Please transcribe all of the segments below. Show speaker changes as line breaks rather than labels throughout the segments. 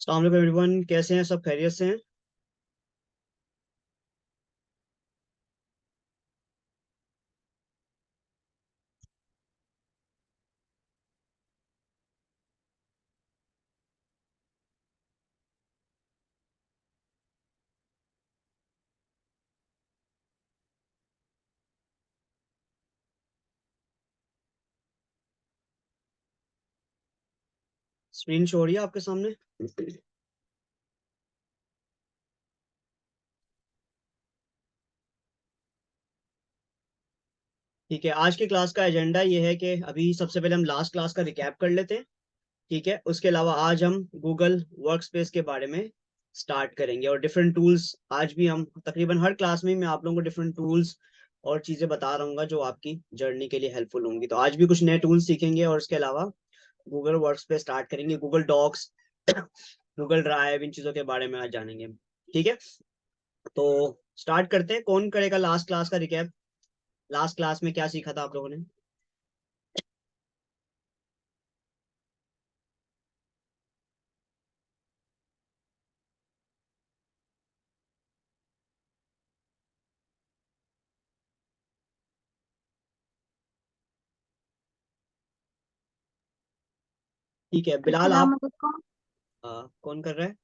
अस्सलाम वालेकुम एवरीवन, कैसे हैं सब? खैरियत से हैं? स्क्रीन शो हो रही है आपके सामने? ठीक है, आज की क्लास का एजेंडा ये है कि अभी सबसे पहले हम लास्ट क्लास का रिकैप कर लेते हैं। ठीक है, उसके अलावा आज हम गूगल वर्कस्पेस के बारे में स्टार्ट करेंगे और डिफरेंट टूल्स। आज भी हम तकरीबन हर क्लास में मैं आप लोगों को डिफरेंट टूल्स और चीज़ें बता रहूंगा जो आपकी जर्नी के लिए हेल्पफुल होंगी। तो आज भी कुछ नए टूल्स सीखेंगे और उसके अलावा गूगल वर्कस्पेस स्टार्ट करेंगे, गूगल डॉक्स, गूगल ड्राइव, इन चीज़ों के बारे में आज जानेंगे। ठीक है, तो स्टार्ट करते हैं। कौन करेगा लास्ट क्लास का रिकैप? लास्ट क्लास में क्या सीखा था आप लोगों ने? ठीक है, बिलाल
अस्सलाम
आप
वालेकुम।
कौन कर रहा है?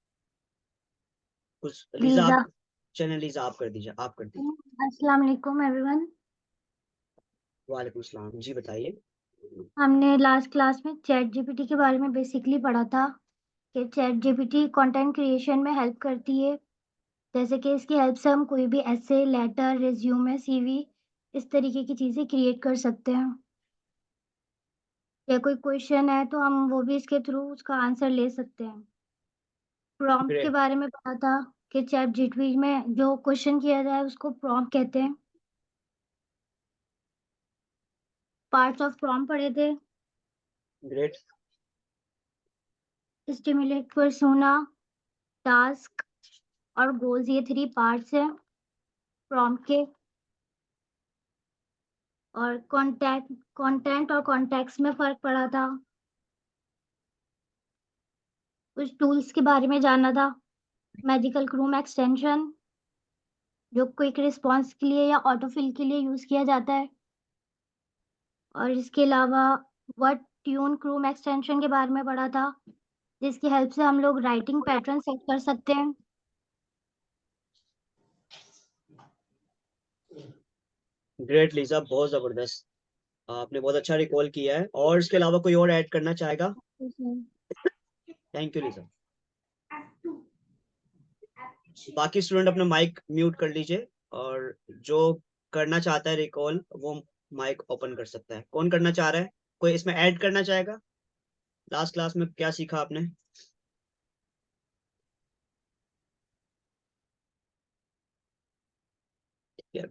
कुछ लीजा
लीजा।
आप। चलें लीजा, आप कर दीजिए, आप कर दीजिए।
अस्सलाम वालेकुम एवरीवन।
वालेकुम सलाम, जी बताइए।
हमने लास्ट क्लास में चैट जीपीटी के बारे में बेसिकली पढ़ा था कि चैट जीपीटी कंटेंट क्रिएशन में हेल्प करती है। जैसे कि इसकी हेल्प से हम कोई भी ऐसे, लेटर, रिज्यूमे, सीवी, इस तरीके की चीज़ें क्रिएट कर सकते हैं। या कोई क्वेश्चन है तो हम वो भी इसके थ्रू उसका आंसर ले सकते हैं। प्रॉम्प्ट के
ग्रेट।
बारे में पढ़ा था कि चैट जीपीटी में जो क्वेश्चन किया जाए उसको प्रॉम्प्ट कहते हैं। पार्ट्स ऑफ प्रॉम्प्ट पढ़े थे।
ग्रेट।
स्टिमुलेट पर्सोना, टास्क और गोल्स, ये 3 पार्ट्स हैं प्रॉम्प्ट के। और कंटेंट और कॉन्टेक्स्ट में फ़र्क पड़ा था। कुछ टूल्स के बारे में जाना था। मैजिकल क्रोम एक्सटेंशन, जो क्विक रिस्पॉन्स के लिए या ऑटोफिल के लिए यूज़ किया जाता है। और इसके अलावा वर्ड ट्यून क्रोम एक्सटेंशन के बारे में पढ़ा था, जिसकी हेल्प से हम लोग राइटिंग पैटर्न सेट कर सकते हैं।
ग्रेट लीजा, बहुत जबरदस्त। आपने बहुत अच्छा रिकॉल किया है। और इसके अलावा कोई और ऐड करना चाहेगा? Thank you Lisa. बाकी स्टूडेंट अपना माइक म्यूट कर लीजिए, और जो करना चाहता है रिकॉल वो माइक ओपन कर सकता है। कौन करना चाह रहा है? कोई इसमें ऐड करना चाहेगा? लास्ट क्लास में क्या सीखा आपने?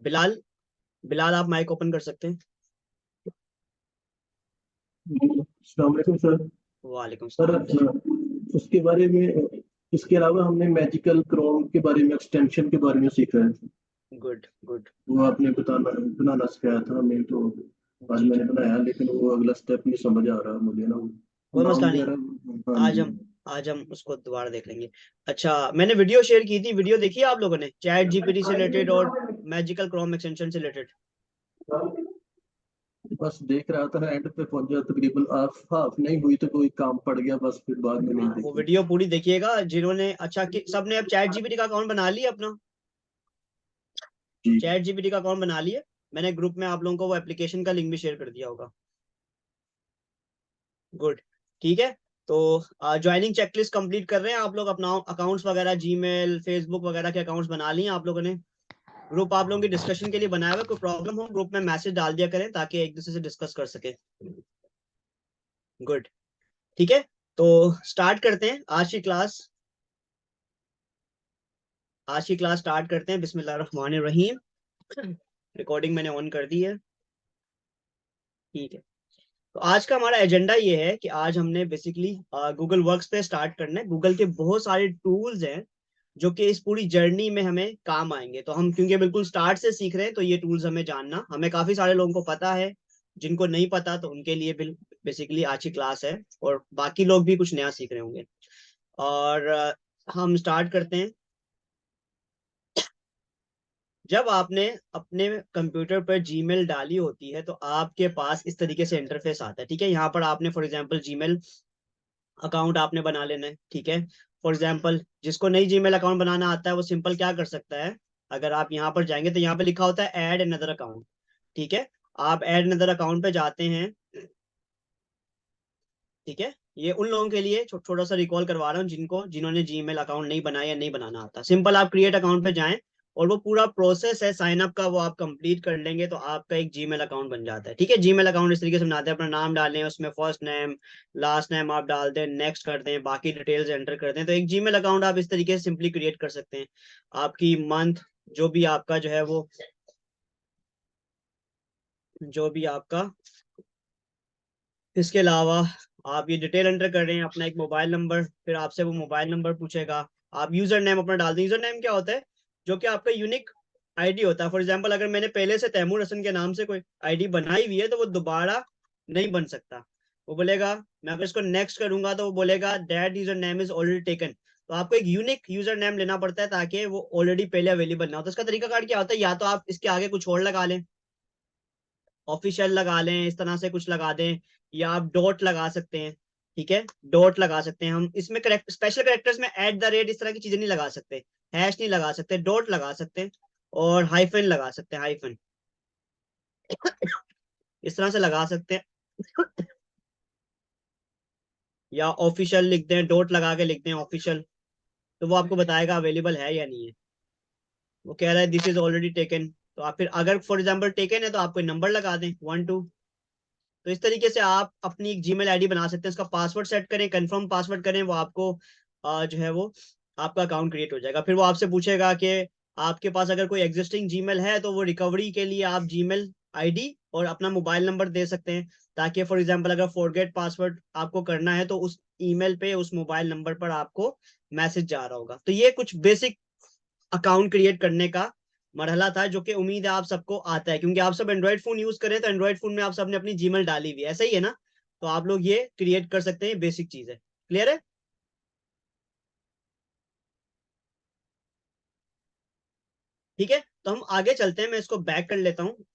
बिलाल, बिलाल आप माइक ओपन कर सकते हैं।
अस्सलाम वालेकुम सर।
वालेकुम
सर
सलाम।
उसके बारे में, इसके अलावा हमने मैजिकल क्रोम के बारे में, एक्सटेंशन के बारे में सीखा है।
Good good.
वो आपने बनाना सिखाया था हमें, तो आज
जी
मैंने
जी,
बनाया, लेकिन वो अगला स्टेप नहीं समझ आ रहा मुझे ना, वो
कोई
नाम
मसला नहीं।
वगैरह। हाँ
आज
जी।
हम आज हम उसको दोबारा देख लेंगे। अच्छा, मैंने वीडियो शेयर की थी, वीडियो देखी है आप लोगों ने, चैट जीपीटी से रिलेटेड और मैजिकल क्रोम एक्सटेंशन से रिलेटेड?
बस देख रहा था, एंड पे पहुंचा, तकरीबन हाफ हाफ नहीं हुई तो कोई काम पड़ गया, बस फिर बाद में नहीं
हाँ, वो
देखी।
वीडियो पूरी देखिएगा जिन्होंने। अच्छा कि सबने अब चैट जीपीटी का अकाउंट बना लिया अपना?
जी।
चैट जीपीटी का अकाउंट बना लिया? मैंने ग्रुप में आप लोगों को वो एप्लीकेशन का लिंक भी शेयर कर दिया होगा। गुड। ठीक है, तो ज्वाइनिंग चेकलिस्ट कंप्लीट कर रहे हैं आप लोग? अपना अकाउंट्स वगैरह, जीमेल, फेसबुक वगैरह के अकाउंट्स बना लिए आप लोगों ने? ग्रुप आप लोगों की डिस्कशन के लिए बनाया हुआ है, कोई प्रॉब्लम हो ग्रुप में मैसेज डाल दिया करें ताकि एक दूसरे से डिस्कस कर सके। गुड। ठीक है, तो स्टार्ट करते हैं आज की क्लास। आज की क्लास स्टार्ट करते हैं। बिस्मिल्लाहिर्रहमानिर्रहीम। रिकॉर्डिंग मैंने ऑन कर दी है। ठीक है, तो आज का हमारा एजेंडा ये है कि आज हमने बेसिकली गूगल वर्क्स पे स्टार्ट करना है। गूगल के बहुत सारे टूल्स हैं जो कि इस पूरी जर्नी में हमें काम आएंगे। तो हम क्योंकि बिल्कुल स्टार्ट से सीख रहे हैं, तो ये टूल्स हमें जानना, हमें काफी सारे लोगों को पता है। जिनको नहीं पता तो उनके लिए बेसिकली आज की क्लास है, और बाकी लोग भी कुछ नया सीख रहे होंगे। और हम स्टार्ट करते हैं। जब आपने अपने कंप्यूटर पर जीमेल डाली होती है तो आपके पास इस तरीके से इंटरफेस आता है, ठीक है। यहाँ पर आपने फॉर एग्जांपल जीमेल अकाउंट आपने बना लेना है, ठीक है। फॉर एग्जांपल जिसको नई जीमेल अकाउंट बनाना आता है वो सिंपल क्या कर सकता है, अगर आप यहाँ पर जाएंगे तो यहाँ पे लिखा होता है ऐड अनदर अकाउंट, ठीक है। आप ऐड अनदर अकाउंट पे जाते हैं, ठीक है। ये उन लोगों के लिए छोटा सा रिकॉल करवा रहा हूँ जिन्होंने जीमेल अकाउंट नहीं बनाया या नहीं बनाना आता। सिंपल आप क्रिएट अकाउंट पे जाएं और वो पूरा प्रोसेस है साइन अप का, वो आप कंप्लीट कर लेंगे तो आपका एक जीमेल अकाउंट बन जाता है, ठीक है। जीमेल अकाउंट इस तरीके से बनाते हैं, अपना नाम डालें, उसमें फर्स्ट नेम लास्ट नेम आप डाल दें, नेक्स्ट कर दें, बाकी डिटेल्स एंटर कर दें, तो एक जीमेल अकाउंट आप इस तरीके से सिंपली क्रिएट कर सकते हैं। आपकी मंथ जो भी आपका जो है वो जो भी आपका, इसके अलावा आप ये डिटेल एंटर कर रहे हैं, अपना एक मोबाइल नंबर, फिर आपसे वो मोबाइल नंबर पूछेगा, आप यूजर नेम अपना डाल दें। यूजर नेम क्या होता है, जो कि आपका यूनिक आईडी होता है। फॉर एग्जांपल अगर मैंने पहले से तैमूर हसन के नाम से कोई आईडी बनाई हुई है तो वो दोबारा नहीं बन सकता। वो बोलेगा, मैं अगर इसको नेक्स्ट करूंगा तो वो बोलेगा that user name is already taken. तो आपको एक यूनिक यूजर नेम लेना पड़ता है ताकि वो ऑलरेडी पहले अवेलेबल ना हो। तो इसका तरीका कार्ड क्या होता है, या तो आप इसके आगे कुछ और लगा लें, ऑफिशियल लगा लें, इस तरह से कुछ लगा दें, या आप डॉट लगा सकते हैं, ठीक है। डॉट लगा सकते हैं हम इसमें, करेक्ट स्पेशल करेक्टर्स में एट द रेट इस तरह की चीजें नहीं लगा सकते, हैश नहीं लगा सकते, डॉट लगा सकते हैं और हाइफन लगा सकते हैं, हाइफन इस तरह से लगा सकते हैं। या ऑफिशियल लिख दें, डॉट लगा के लिख दें ऑफिशियल, तो वो आपको बताएगा अवेलेबल है या नहीं है। वो कह रहा है दिस इज ऑलरेडी टेकन, तो आप फिर अगर फॉर एग्जाम्पल टेकन है तो आप कोई नंबर लगा दें 1 2। तो इस तरीके से आप अपनी एक जीमेल आईडी बना सकते हैं, उसका पासवर्ड सेट करें, कंफर्म पासवर्ड करें, वो आपको जो है वो आपका अकाउंट क्रिएट हो जाएगा। फिर वो आपसे पूछेगा कि आपके पास अगर कोई एग्जिस्टिंग जीमेल है तो वो रिकवरी के लिए आप जीमेल आईडी और अपना मोबाइल नंबर दे सकते हैं, ताकि फॉर एग्जांपल अगर फॉरगेट पासवर्ड आपको करना है तो उस ईमेल पे उस मोबाइल नंबर पर आपको मैसेज जा रहा होगा। तो ये कुछ बेसिक अकाउंट क्रिएट करने का मरहला था, जो कि उम्मीद है आप सबको आता है, क्योंकि आप सब एंड्रॉइड फोन यूज करें तो एंड्रॉइड फोन में आप सबने अपनी जीमेल डाली हुई है, ऐसा ही है ना। तो आप लोग ये क्रिएट कर सकते हैं, बेसिक चीज है। क्लियर है? ठीक है, तो हम आगे चलते हैं, मैं इसको बैक कर लेता हूँ।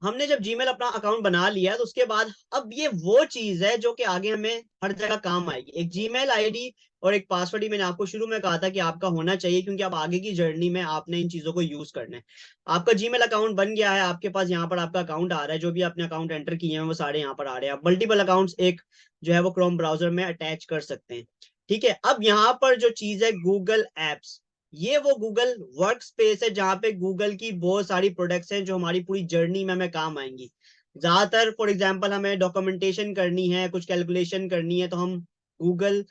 हमने जब जीमेल अपना अकाउंट बना लिया तो उसके बाद अब ये वो चीज है जो कि आगे हमें हर जगह काम आएगी, एक जीमेल आईडी और एक पासवर्ड ही मैंने आपको शुरू में कहा था कि आपका होना चाहिए, क्योंकि अब आगे की जर्नी में आपने इन चीजों को यूज करना है। आपका जीमेल अकाउंट बन गया है, आपके पास यहाँ पर आपका अकाउंट आ रहा है, जो भी आपने अकाउंट एंटर किए हैं वो सारे यहाँ पर आ रहे हैं। आप मल्टीपल अकाउंट्स एक जो है वो क्रोम ब्राउजर में अटैच कर सकते हैं, ठीक है। अब यहाँ पर जो चीज है गूगल एप्स, ये वो गूगल वर्क स्पेस है जहां पे गूगल की बहुत सारी प्रोडक्ट्स हैं जो हमारी पूरी जर्नी में हमें काम आएंगी। ज्यादातर फॉर एग्जांपल हमें डॉक्यूमेंटेशन करनी है, कुछ कैलकुलेशन करनी है, तो हम गूगल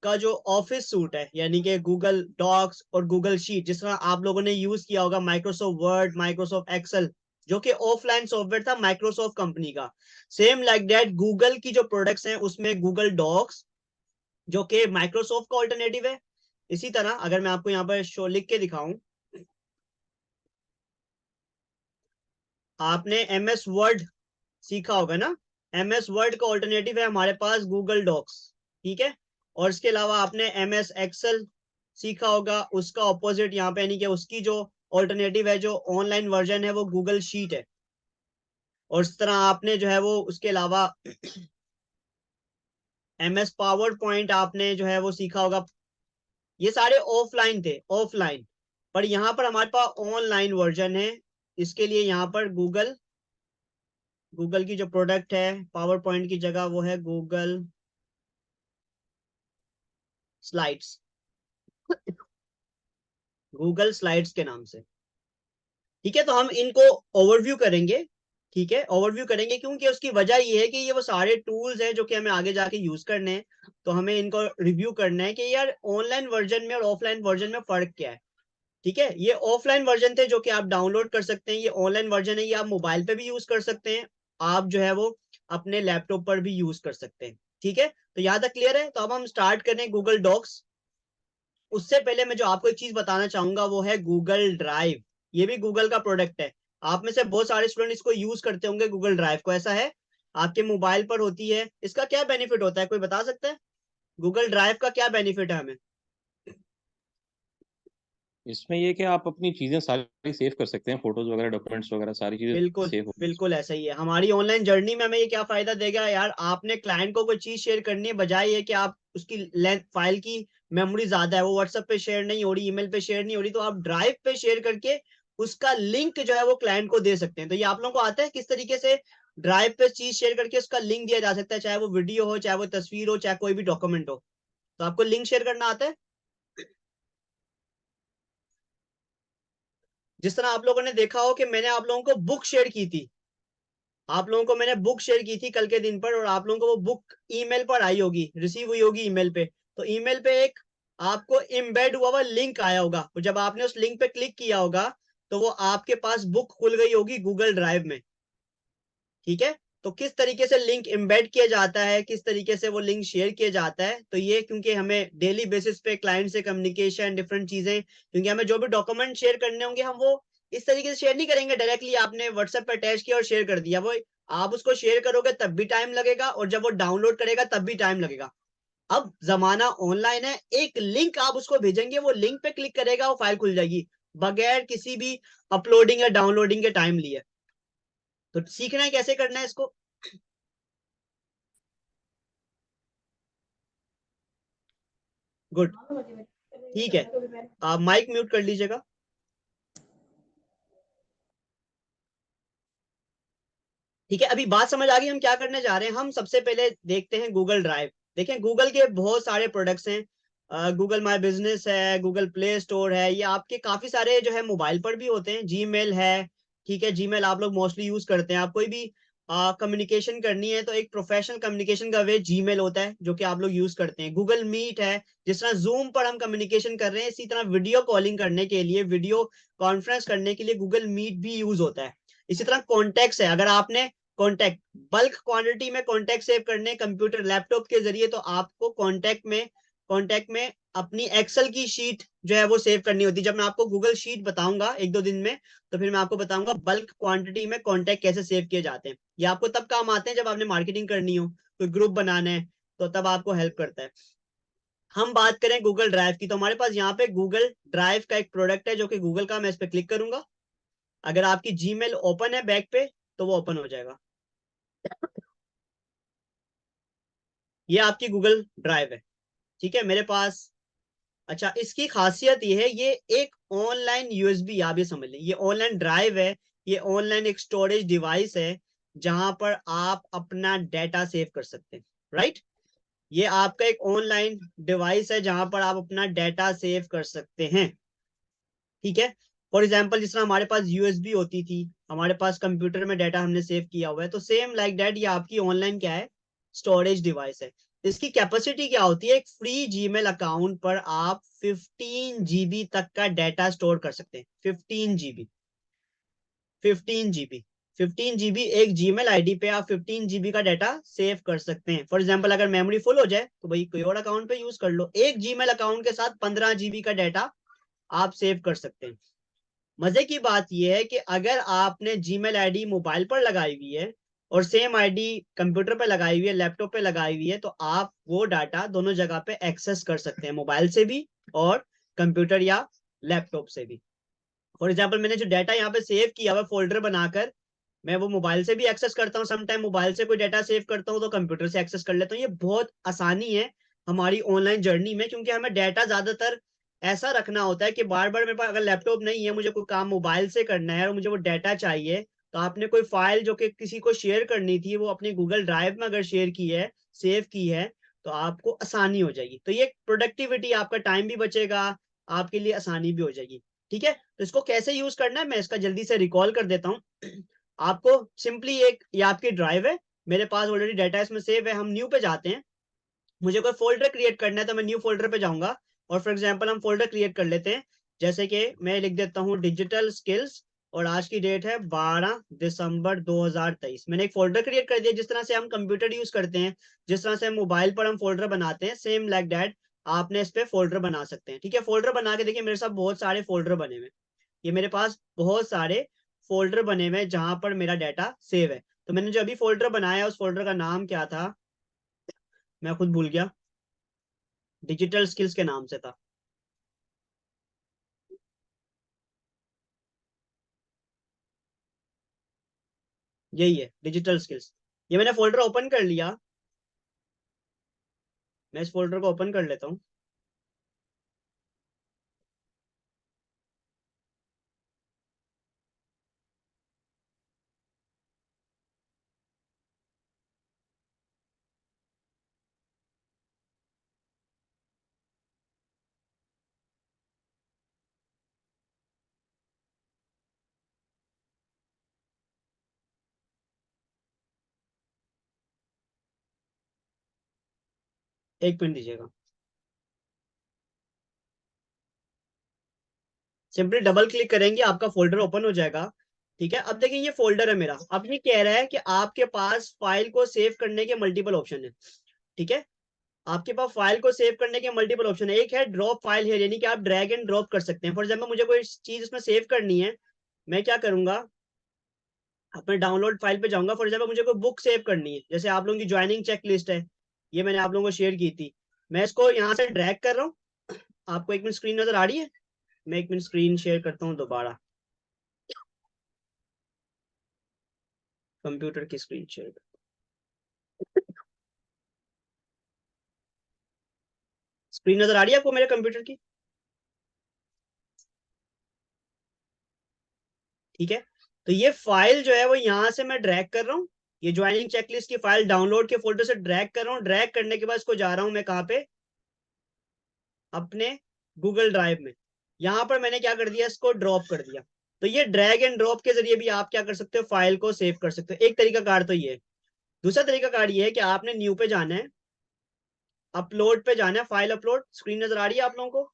का जो ऑफिस सूट है, यानी कि गूगल डॉक्स और गूगल शीट, जिस तरह आप लोगों ने यूज किया होगा माइक्रोसॉफ्ट वर्ड, माइक्रोसॉफ्ट एक्सेल, जो कि ऑफलाइन सॉफ्टवेयर था माइक्रोसॉफ्ट कंपनी का, सेम लाइक दैट गूगल की जो प्रोडक्ट्स हैं उसमें गूगल डॉक्स जो कि माइक्रोसॉफ्ट का ऑल्टरनेटिव है। इसी तरह अगर मैं आपको यहाँ पर शो लिख के दिखाऊं, आपने एमएस वर्ड सीखा होगा ना, एमएस वर्ड का ऑल्टरनेटिव है हमारे पास गूगल डॉक्स, ठीक है। और इसके अलावा आपने एमएस एक्सेल सीखा होगा, उसका ऑपोजिट यहाँ पे, यानी कि उसकी जो ऑल्टरनेटिव है, जो ऑनलाइन वर्जन है, वो गूगल शीट है। और इस तरह आपने जो है वो उसके अलावा एमएस पावर पॉइंट आपने जो है वो सीखा होगा। ये सारे ऑफलाइन थे, ऑफलाइन, पर यहाँ पर हमारे पास ऑनलाइन वर्जन है। इसके लिए यहाँ पर गूगल गूगल की जो प्रोडक्ट है पावर पॉइंट की जगह, वो है गूगल स्लाइड्स, गूगल स्लाइड्स के नाम से, ठीक है। तो हम इनको ओवरव्यू करेंगे, ठीक है, ओवरव्यू करेंगे, क्योंकि उसकी वजह ये है कि ये वो सारे टूल्स हैं जो कि हमें आगे जाके यूज करने हैं, तो हमें इनको रिव्यू करना है कि यार ऑनलाइन वर्जन में और ऑफलाइन वर्जन में फर्क क्या है, ठीक है। ये ऑफलाइन वर्जन थे जो कि आप डाउनलोड कर सकते हैं, ये ऑनलाइन वर्जन है, ये आप मोबाइल पे भी यूज कर सकते हैं, आप जो है वो अपने लैपटॉप पर भी यूज कर सकते हैं, ठीक है। तो यहाँ तक क्लियर है। तो अब हम स्टार्ट करें गूगल डॉक्स। उससे पहले मैं जो आपको एक चीज बताना चाहूंगा वो है गूगल ड्राइव। ये भी गूगल का प्रोडक्ट है, आप में से बहुत सारे स्टूडेंट इसको यूज करते होंगे गूगल ड्राइव को। ऐसा है, आपके मोबाइल पर होती है, इसका क्या बेनिफिट होता है, कोई बता सकता है? गूगल ड्राइव का क्या बेनिफिट है हमें?
इसमें ये कि आप अपनी चीजें सारी सेव कर सकते हैं, फोटोज वगैरह, डॉक्यूमेंट्स वगैरह, सारी चीजें
बिल्कुल
सेव हो।
बिल्कुल ऐसा ही है। हमारी ऑनलाइन जर्नी में हमें ये क्या फायदा देगा यार, आपने क्लाइंट को कोई चीज शेयर करनी है, बजाय ये कि आप उसकी लेंथ फाइल की मेमोरी ज्यादा है, वो व्हाट्सएप पे शेयर नहीं हो रही, ईमेल पे शेयर नहीं हो रही, तो आप ड्राइव पे शेयर करके उसका लिंक जो है वो क्लाइंट को दे सकते हैं। तो ये आप लोगों को आता है किस तरीके से ड्राइव पे चीज शेयर करके उसका लिंक दिया जा सकता है, चाहे वो वीडियो हो, चाहे वो तस्वीर हो, चाहे कोई भी डॉक्यूमेंट हो। तो आपको लिंक शेयर करना आता है? जिस तरह आप लोगों ने देखा हो कि मैंने आप लोगों को बुक शेयर की थी, आप लोगों को मैंने बुक शेयर की थी कल के दिन पर, और आप लोगों को वो बुक ईमेल पर आई होगी, रिसीव हुई होगी ईमेल पे। तो ईमेल पे एक आपको एम्बेड हुआ हुआ लिंक आया होगा, और जब आपने उस लिंक पे क्लिक किया होगा तो वो आपके पास बुक खुल गई होगी गूगल ड्राइव में। ठीक है, तो किस तरीके से लिंक एम्बेड किया जाता है, किस तरीके से वो लिंक शेयर किया जाता है, तो ये क्योंकि हमें डेली बेसिस पे क्लाइंट से कम्युनिकेशन, डिफरेंट चीजें, क्योंकि हमें जो भी डॉक्यूमेंट शेयर करने होंगे हम वो इस तरीके से शेयर नहीं करेंगे डायरेक्टली आपने व्हाट्सएप पर अटैच किया और शेयर कर दिया, वो आप उसको शेयर करोगे तब भी टाइम लगेगा, और जब वो डाउनलोड करेगा तब भी टाइम लगेगा। अब जमाना ऑनलाइन है, एक लिंक आप उसको भेजेंगे, वो लिंक पे क्लिक करेगा, वो फाइल खुल जाएगी बगैर किसी भी अपलोडिंग या डाउनलोडिंग के टाइम लिए। तो सीखना है कैसे करना है इसको। गुड, ठीक है, आप माइक म्यूट कर लीजिएगा। ठीक है, अभी बात समझ आ गई हम क्या करने जा रहे हैं। हम सबसे पहले देखते हैं गूगल ड्राइव। देखें, गूगल के बहुत सारे प्रोडक्ट्स हैं, गूगल माई बिजनेस है, गूगल प्ले स्टोर है, ये आपके काफी सारे जो है मोबाइल पर भी होते हैं। जीमेल है, ठीक है, जीमेल आप लोग मोस्टली यूज करते हैं। आप कोई भी कम्युनिकेशन करनी है तो एक प्रोफेशनल कम्युनिकेशन का वे जीमेल होता है जो कि आप लोग यूज करते हैं। गूगल मीट है, जिस तरह जूम पर हम कम्युनिकेशन कर रहे हैं, इसी तरह वीडियो कॉलिंग करने के लिए, वीडियो कॉन्फ्रेंस करने के लिए गूगल मीट भी यूज होता है। इसी तरह कॉन्टेक्ट्स है, अगर आपने कॉन्टैक्ट बल्क क्वांटिटी में कॉन्टैक्ट सेव करने कंप्यूटर लैपटॉप के जरिए, तो आपको कॉन्टैक्ट में अपनी एक्सेल की शीट जो है वो सेव करनी होती है। जब मैं आपको गूगल शीट बताऊंगा एक दो दिन में, तो फिर मैं आपको बताऊंगा बल्क क्वांटिटी में कॉन्टैक्ट कैसे सेव किए जाते हैं। ये आपको तब काम आते हैं जब आपने मार्केटिंग करनी हो, कोई ग्रुप बनाना है, तो तब आपको हेल्प करता है। हम बात करें गूगल ड्राइव की, तो हमारे पास यहाँ पे गूगल ड्राइव का एक प्रोडक्ट है जो कि गूगल का। मैं इस पर क्लिक करूंगा, अगर आपकी जीमेल ओपन है बैक पे तो वो ओपन हो जाएगा। ये आपकी गूगल ड्राइव है, ठीक है मेरे पास। अच्छा, इसकी खासियत ये है, ये एक ऑनलाइन यूएसबी, आप ये समझ लें, ये ऑनलाइन ड्राइव है, ये ऑनलाइन एक स्टोरेज डिवाइस है जहां पर आप अपना डेटा सेव कर सकते हैं। राइट, ये आपका एक ऑनलाइन डिवाइस है जहां पर आप अपना डेटा सेव कर सकते हैं। ठीक है, फॉर एग्जाम्पल जिस तरह हमारे पास यूएसबी होती थी, हमारे पास कंप्यूटर में डाटा हमने सेव किया हुआ है, तो सेम लाइक दैट ये आपकी ऑनलाइन क्या है, स्टोरेज डिवाइस है। इसकी कैपेसिटी क्या होती है, एक फ्री जीमेल अकाउंट पर आप 15 GB तक का डाटा स्टोर कर सकते हैं। 15 GB, 15 GB, 15 GB एक जीमेल आईडी पे आप 15 GB का डाटा सेव कर सकते हैं। फॉर एग्जाम्पल अगर मेमोरी फुल हो जाए तो भाई कोई और अकाउंट पे यूज कर लो। एक जीमेल अकाउंट के साथ 15 GB का डाटा आप सेव कर सकते हैं। मजे की बात यह है कि अगर आपने जीमेल आईडी मोबाइल पर लगाई हुई है और सेम आईडी कंप्यूटर पे लगाई हुई है, लैपटॉप पे लगाई हुई है, तो आप वो डाटा दोनों जगह पे एक्सेस कर सकते हैं, मोबाइल से भी और कंप्यूटर या लैपटॉप से भी। फॉर एग्जाम्पल मैंने जो डाटा यहाँ पे सेव किया हुआ फोल्डर बनाकर, मैं वो मोबाइल से भी एक्सेस करता हूँ, समटाइम मोबाइल से कोई डाटा सेव करता हूँ तो कंप्यूटर से एक्सेस कर लेता हूँ। ये बहुत आसानी है हमारी ऑनलाइन जर्नी में, क्योंकि हमें डाटा ज्यादातर ऐसा रखना होता है कि बार बार मेरे पास अगर लैपटॉप नहीं है, मुझे कोई काम मोबाइल से करना है और मुझे वो डाटा चाहिए, तो आपने कोई फाइल जो कि किसी को शेयर करनी थी वो अपनी गूगल ड्राइव में अगर शेयर की है, सेव की है, तो आपको आसानी हो जाएगी। तो ये प्रोडक्टिविटी, आपका टाइम भी बचेगा, आपके लिए आसानी भी हो जाएगी। ठीक है, तो इसको कैसे यूज करना है मैं इसका जल्दी से रिकॉल कर देता हूँ। आपको सिंपली एक, ये आपकी ड्राइव है, मेरे पास ऑलरेडी डाटा इसमें सेव है। हम न्यू पे जाते हैं, मुझे कोई फोल्डर क्रिएट करना है तो मैं न्यू फोल्डर पे जाऊंगा, और फॉर एग्जांपल हम फोल्डर क्रिएट कर लेते हैं। जैसे कि मैं लिख देता हूँ डिजिटल स्किल्स, और आज की डेट है 12 दिसंबर 2023। मैंने एक फोल्डर क्रिएट कर दिया। जिस तरह से हम कंप्यूटर यूज करते हैं, जिस तरह से मोबाइल पर हम फोल्डर बनाते हैं, सेम लाइक दैट आपने इस पे फोल्डर बना सकते हैं। ठीक है, फोल्डर बना के देखिए मेरे साथ बहुत सारे फोल्डर बने हुए, ये मेरे पास बहुत सारे फोल्डर बने हुए हैं जहां पर मेरा डाटा सेव है। तो मैंने जो अभी फोल्डर बनाया उस फोल्डर का नाम क्या था मैं खुद भूल गया, डिजिटल स्किल्स के नाम से था। यही है डिजिटल स्किल्स। ये मैंने फोल्डर ओपन कर लिया, मैं इस फोल्डर को ओपन कर लेता हूँ। एक मिनट दीजिएगा। सिंपली डबल क्लिक करेंगे, आपका फोल्डर ओपन हो जाएगा। ठीक है, अब देखिए ये फोल्डर है मेरा। अब ये कह रहा है कि आपके पास फाइल को सेव करने के मल्टीपल ऑप्शन है। ठीक है, आपके पास फाइल को सेव करने के मल्टीपल ऑप्शन है। एक है ड्रॉप फाइल है, यानी कि आप ड्रैग एंड ड्रॉप कर सकते हैं। फॉर एग्जाम्पल मुझे कोई चीज इसमें सेव करनी है, मैं क्या करूंगा, अपने डाउनलोड फाइल पे जाऊंगा। फॉर एग्जाम्पल मुझे कोई बुक सेव करनी है, जैसे आप लोगों की ज्वाइनिंग चेक लिस्ट है, ये मैंने आप लोगों को शेयर की थी। मैं इसको यहाँ से ड्रैग कर रहा हूँ। आपको एक मिनट स्क्रीन नजर आ रही है? मैं एक मिनट स्क्रीन शेयर करता हूँ दोबारा, कंप्यूटर की स्क्रीन शेयर। स्क्रीन नजर आ रही है आपको मेरे कंप्यूटर की? ठीक है, तो ये फाइल जो है वो यहाँ से मैं ड्रैग कर रहा हूँ। ये ज्वाइनिंग चेकलिस्ट की फाइल डाउनलोड के फोल्डर से ड्रैग कर रहा हूँ। ड्रैग करने के बाद इसको जा रहा हूँ मैं कहाँ पे, अपने गूगल ड्राइव में। यहाँ पर मैंने क्या कर दिया, इसको ड्रॉप कर दिया। तो ये ड्रैग एंड ड्रॉप के जरिए भी आप क्या कर सकते हो, फाइल को सेव कर सकते हो। एक तरीका कार तो ये है। दूसरा तरीका कार ये है कि आपने न्यू पे जाना है, अपलोड पे जाना है, फाइल अपलोड। स्क्रीन नजर आ रही है आप लोगों को?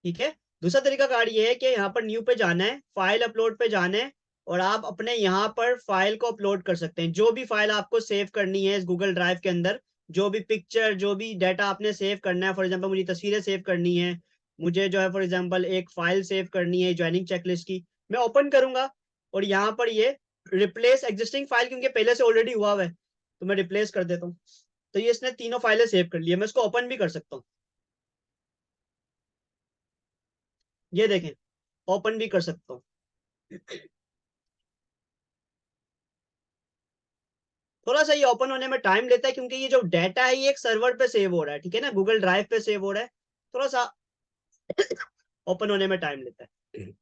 ठीक है, दूसरा तरीका कार ये है कि यहाँ पर न्यू पे जाना है, फाइल अपलोड पे जाना है, और आप अपने यहाँ पर फाइल को अपलोड कर सकते हैं। जो भी फाइल आपको सेव करनी है इस गूगल ड्राइव के अंदर, जो भी पिक्चर, जो भी डाटा आपने सेव करना है। फॉर एग्जांपल मुझे तस्वीरें सेव करनी है, मुझे जो है फॉर एग्जांपल एक फाइल सेव करनी है ज्वाइनिंग चेकलिस्ट की, मैं ओपन करूंगा और यहाँ पर ये रिप्लेस एग्जिस्टिंग फाइल, क्योंकि पहले से ऑलरेडी हुआ है तो मैं रिप्लेस कर देता हूँ। तो ये इसने तीनों फाइलें सेव कर ली है। मैं इसको ओपन भी कर सकता हूँ, ये देखें, ओपन भी कर सकता हूँ। थोड़ा सा ये ओपन होने में टाइम लेता है, क्योंकि ये जो डाटा है ये एक सर्वर पे सेव हो रहा है, ठीक है ना, गूगल ड्राइव पे सेव हो रहा है। थोड़ा सा ओपन होने में टाइम लेता है।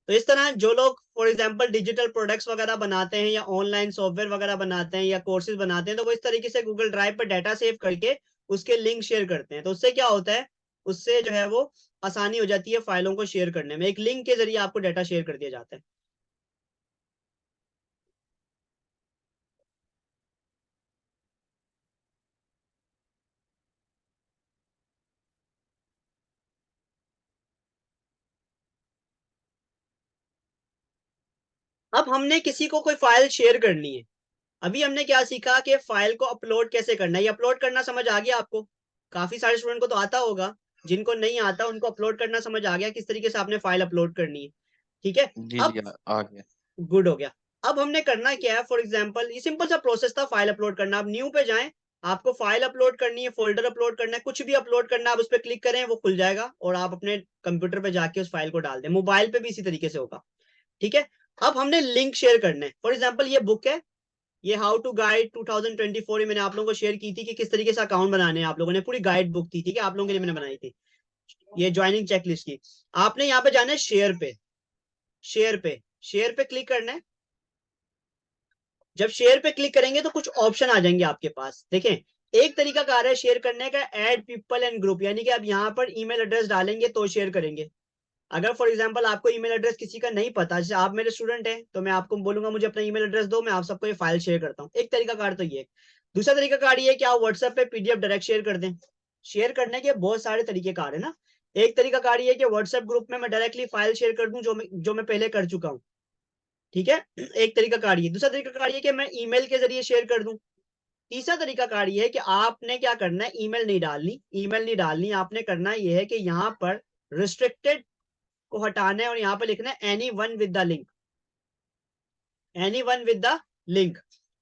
तो इस तरह जो लोग फॉर एग्जांपल डिजिटल प्रोडक्ट्स वगैरह बनाते हैं, या ऑनलाइन सॉफ्टवेयर वगैरह बनाते हैं, या कोर्सेज बनाते हैं, तो वो इस तरीके से गूगल ड्राइव पर डाटा सेव करके उसके लिंक शेयर करते हैं। तो उससे क्या होता है, उससे जो है वो आसानी हो जाती है फाइलों को शेयर करने में। एक लिंक के जरिए आपको डाटा शेयर कर दिया जाता है। अब हमने किसी को कोई फाइल शेयर करनी है। अभी हमने क्या सीखा कि फाइल को अपलोड कैसे करना है। ये अपलोड करना समझ आ गया आपको? काफी सारे स्टूडेंट को तो आता होगा, जिनको नहीं आता उनको अपलोड करना समझ आ गया, किस तरीके से आपने फाइल अपलोड करनी है। ठीक है,
जी
अब
जी आ गया।
गुड हो गया। अब हमने करना क्या है, फॉर एग्जाम्पल ये सिंपल सा प्रोसेस था फाइल अपलोड करना। आप न्यू पे जाएं, आपको फाइल अपलोड करनी है, फोल्डर अपलोड करना है, कुछ भी अपलोड करना है, आप उस पर क्लिक करें, वो खुल जाएगा और आप अपने कंप्यूटर पे जाके उस फाइल को डाल दें। मोबाइल पे भी इसी तरीके से होगा। ठीक है, अब हमने लिंक शेयर करना है। फॉर एग्जाम्पल ये बुक है, ये हाउ टू गाइड 2024, ये मैंने आप लोगों को शेयर की थी कि किस तरीके से अकाउंट बनाने हैं आप लोगों ने, पूरी गाइड बुक थी। ठीक है, आप लोगों के लिए मैंने बनाई थी ये ज्वाइनिंग चेकलिस्ट की। आपने यहाँ पे जाना है शेयर पे, शेयर पे, शेयर पे क्लिक करना है। जब शेयर पे क्लिक करेंगे तो कुछ ऑप्शन आ जाएंगे आपके पास। देखें, एक तरीका कार है शेयर करने का, ऐड पीपल एंड ग्रुप, यानी कि आप यहाँ पर ईमेल एड्रेस डालेंगे तो शेयर करेंगे। अगर फॉर एग्जांपल आपको ईमेल एड्रेस किसी का नहीं पता, जैसे आप मेरे स्टूडेंट हैं तो मैं आपको बोलूंगा मुझे अपना ईमेल एड्रेस दो, मैं आप सबको ये फाइल शेयर करता हूँ। एक तरीका कार तो ये। दूसरा तरीका कार ये कि आप व्हाट्सएप पे पीडीएफ डायरेक्ट शेयर कर दें। शेयर करने के बहुत सारे तरीके कार है ना। एक तरीका कार ये कि व्हाट्सएप ग्रुप में मैं डायरेक्टली फाइल शेयर कर दूं, जो मैं पहले कर चुका हूँ। ठीक है, एक तरीका कार ये। दूसरा तरीका कार ये कि मैं ईमेल के जरिए शेयर कर दूं। तीसरा तरीका कार ये है कि आपने क्या करना है, ईमेल नहीं डालनी, ईमेल नहीं डालनी, आपने करना ये है कि यहाँ पर रिस्ट्रिक्टेड को हटाना है और यहाँ पे लिखना है any one with the link, any one with the link.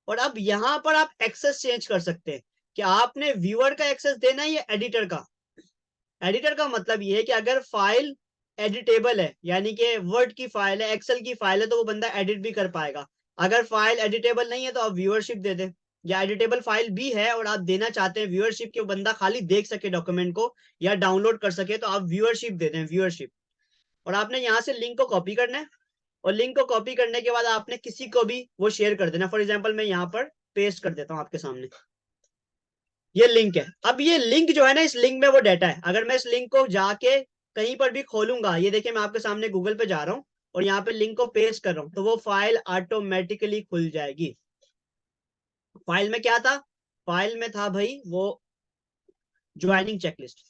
और अब यहाँ पर आप एक्सेस चेंज कर सकते हैं कि आपने व्यूअर का एक्सेस देना है या एडिटर का। एडिटर का मतलब ये है कि अगर फाइल एडिटेबल है, यानी कि वर्ड की फाइल है, एक्सेल की फाइल है, तो वो बंदा एडिट भी कर पाएगा। अगर फाइल एडिटेबल नहीं है तो आप व्यूअरशिप दे दें, या एडिटेबल फाइल भी है और आप देना चाहते हैं व्यूअरशिप कि वो बंदा खाली देख सके डॉक्यूमेंट को या डाउनलोड कर सके, तो आप व्यूअरशिप दे दें, व्यूअरशिप। और आपने यहाँ से लिंक को कॉपी करना है और लिंक को कॉपी करने के बाद आपने किसी को भी वो शेयर कर देना। फॉर एग्जाम्पल मैं यहाँ पर पेस्ट कर देता हूँ आपके सामने, ये लिंक है। अब ये लिंक जो है ना, इस लिंक में वो डाटा है। अगर मैं इस लिंक को जाके कहीं पर भी खोलूंगा, ये देखिए मैं आपके सामने गूगल पे जा रहा हूँ और यहाँ पे लिंक को पेस्ट कर रहा हूँ, तो वो फाइल ऑटोमेटिकली खुल जाएगी। फाइल में क्या था? फाइल में था भाई वो ज्वाइनिंग चेकलिस्ट।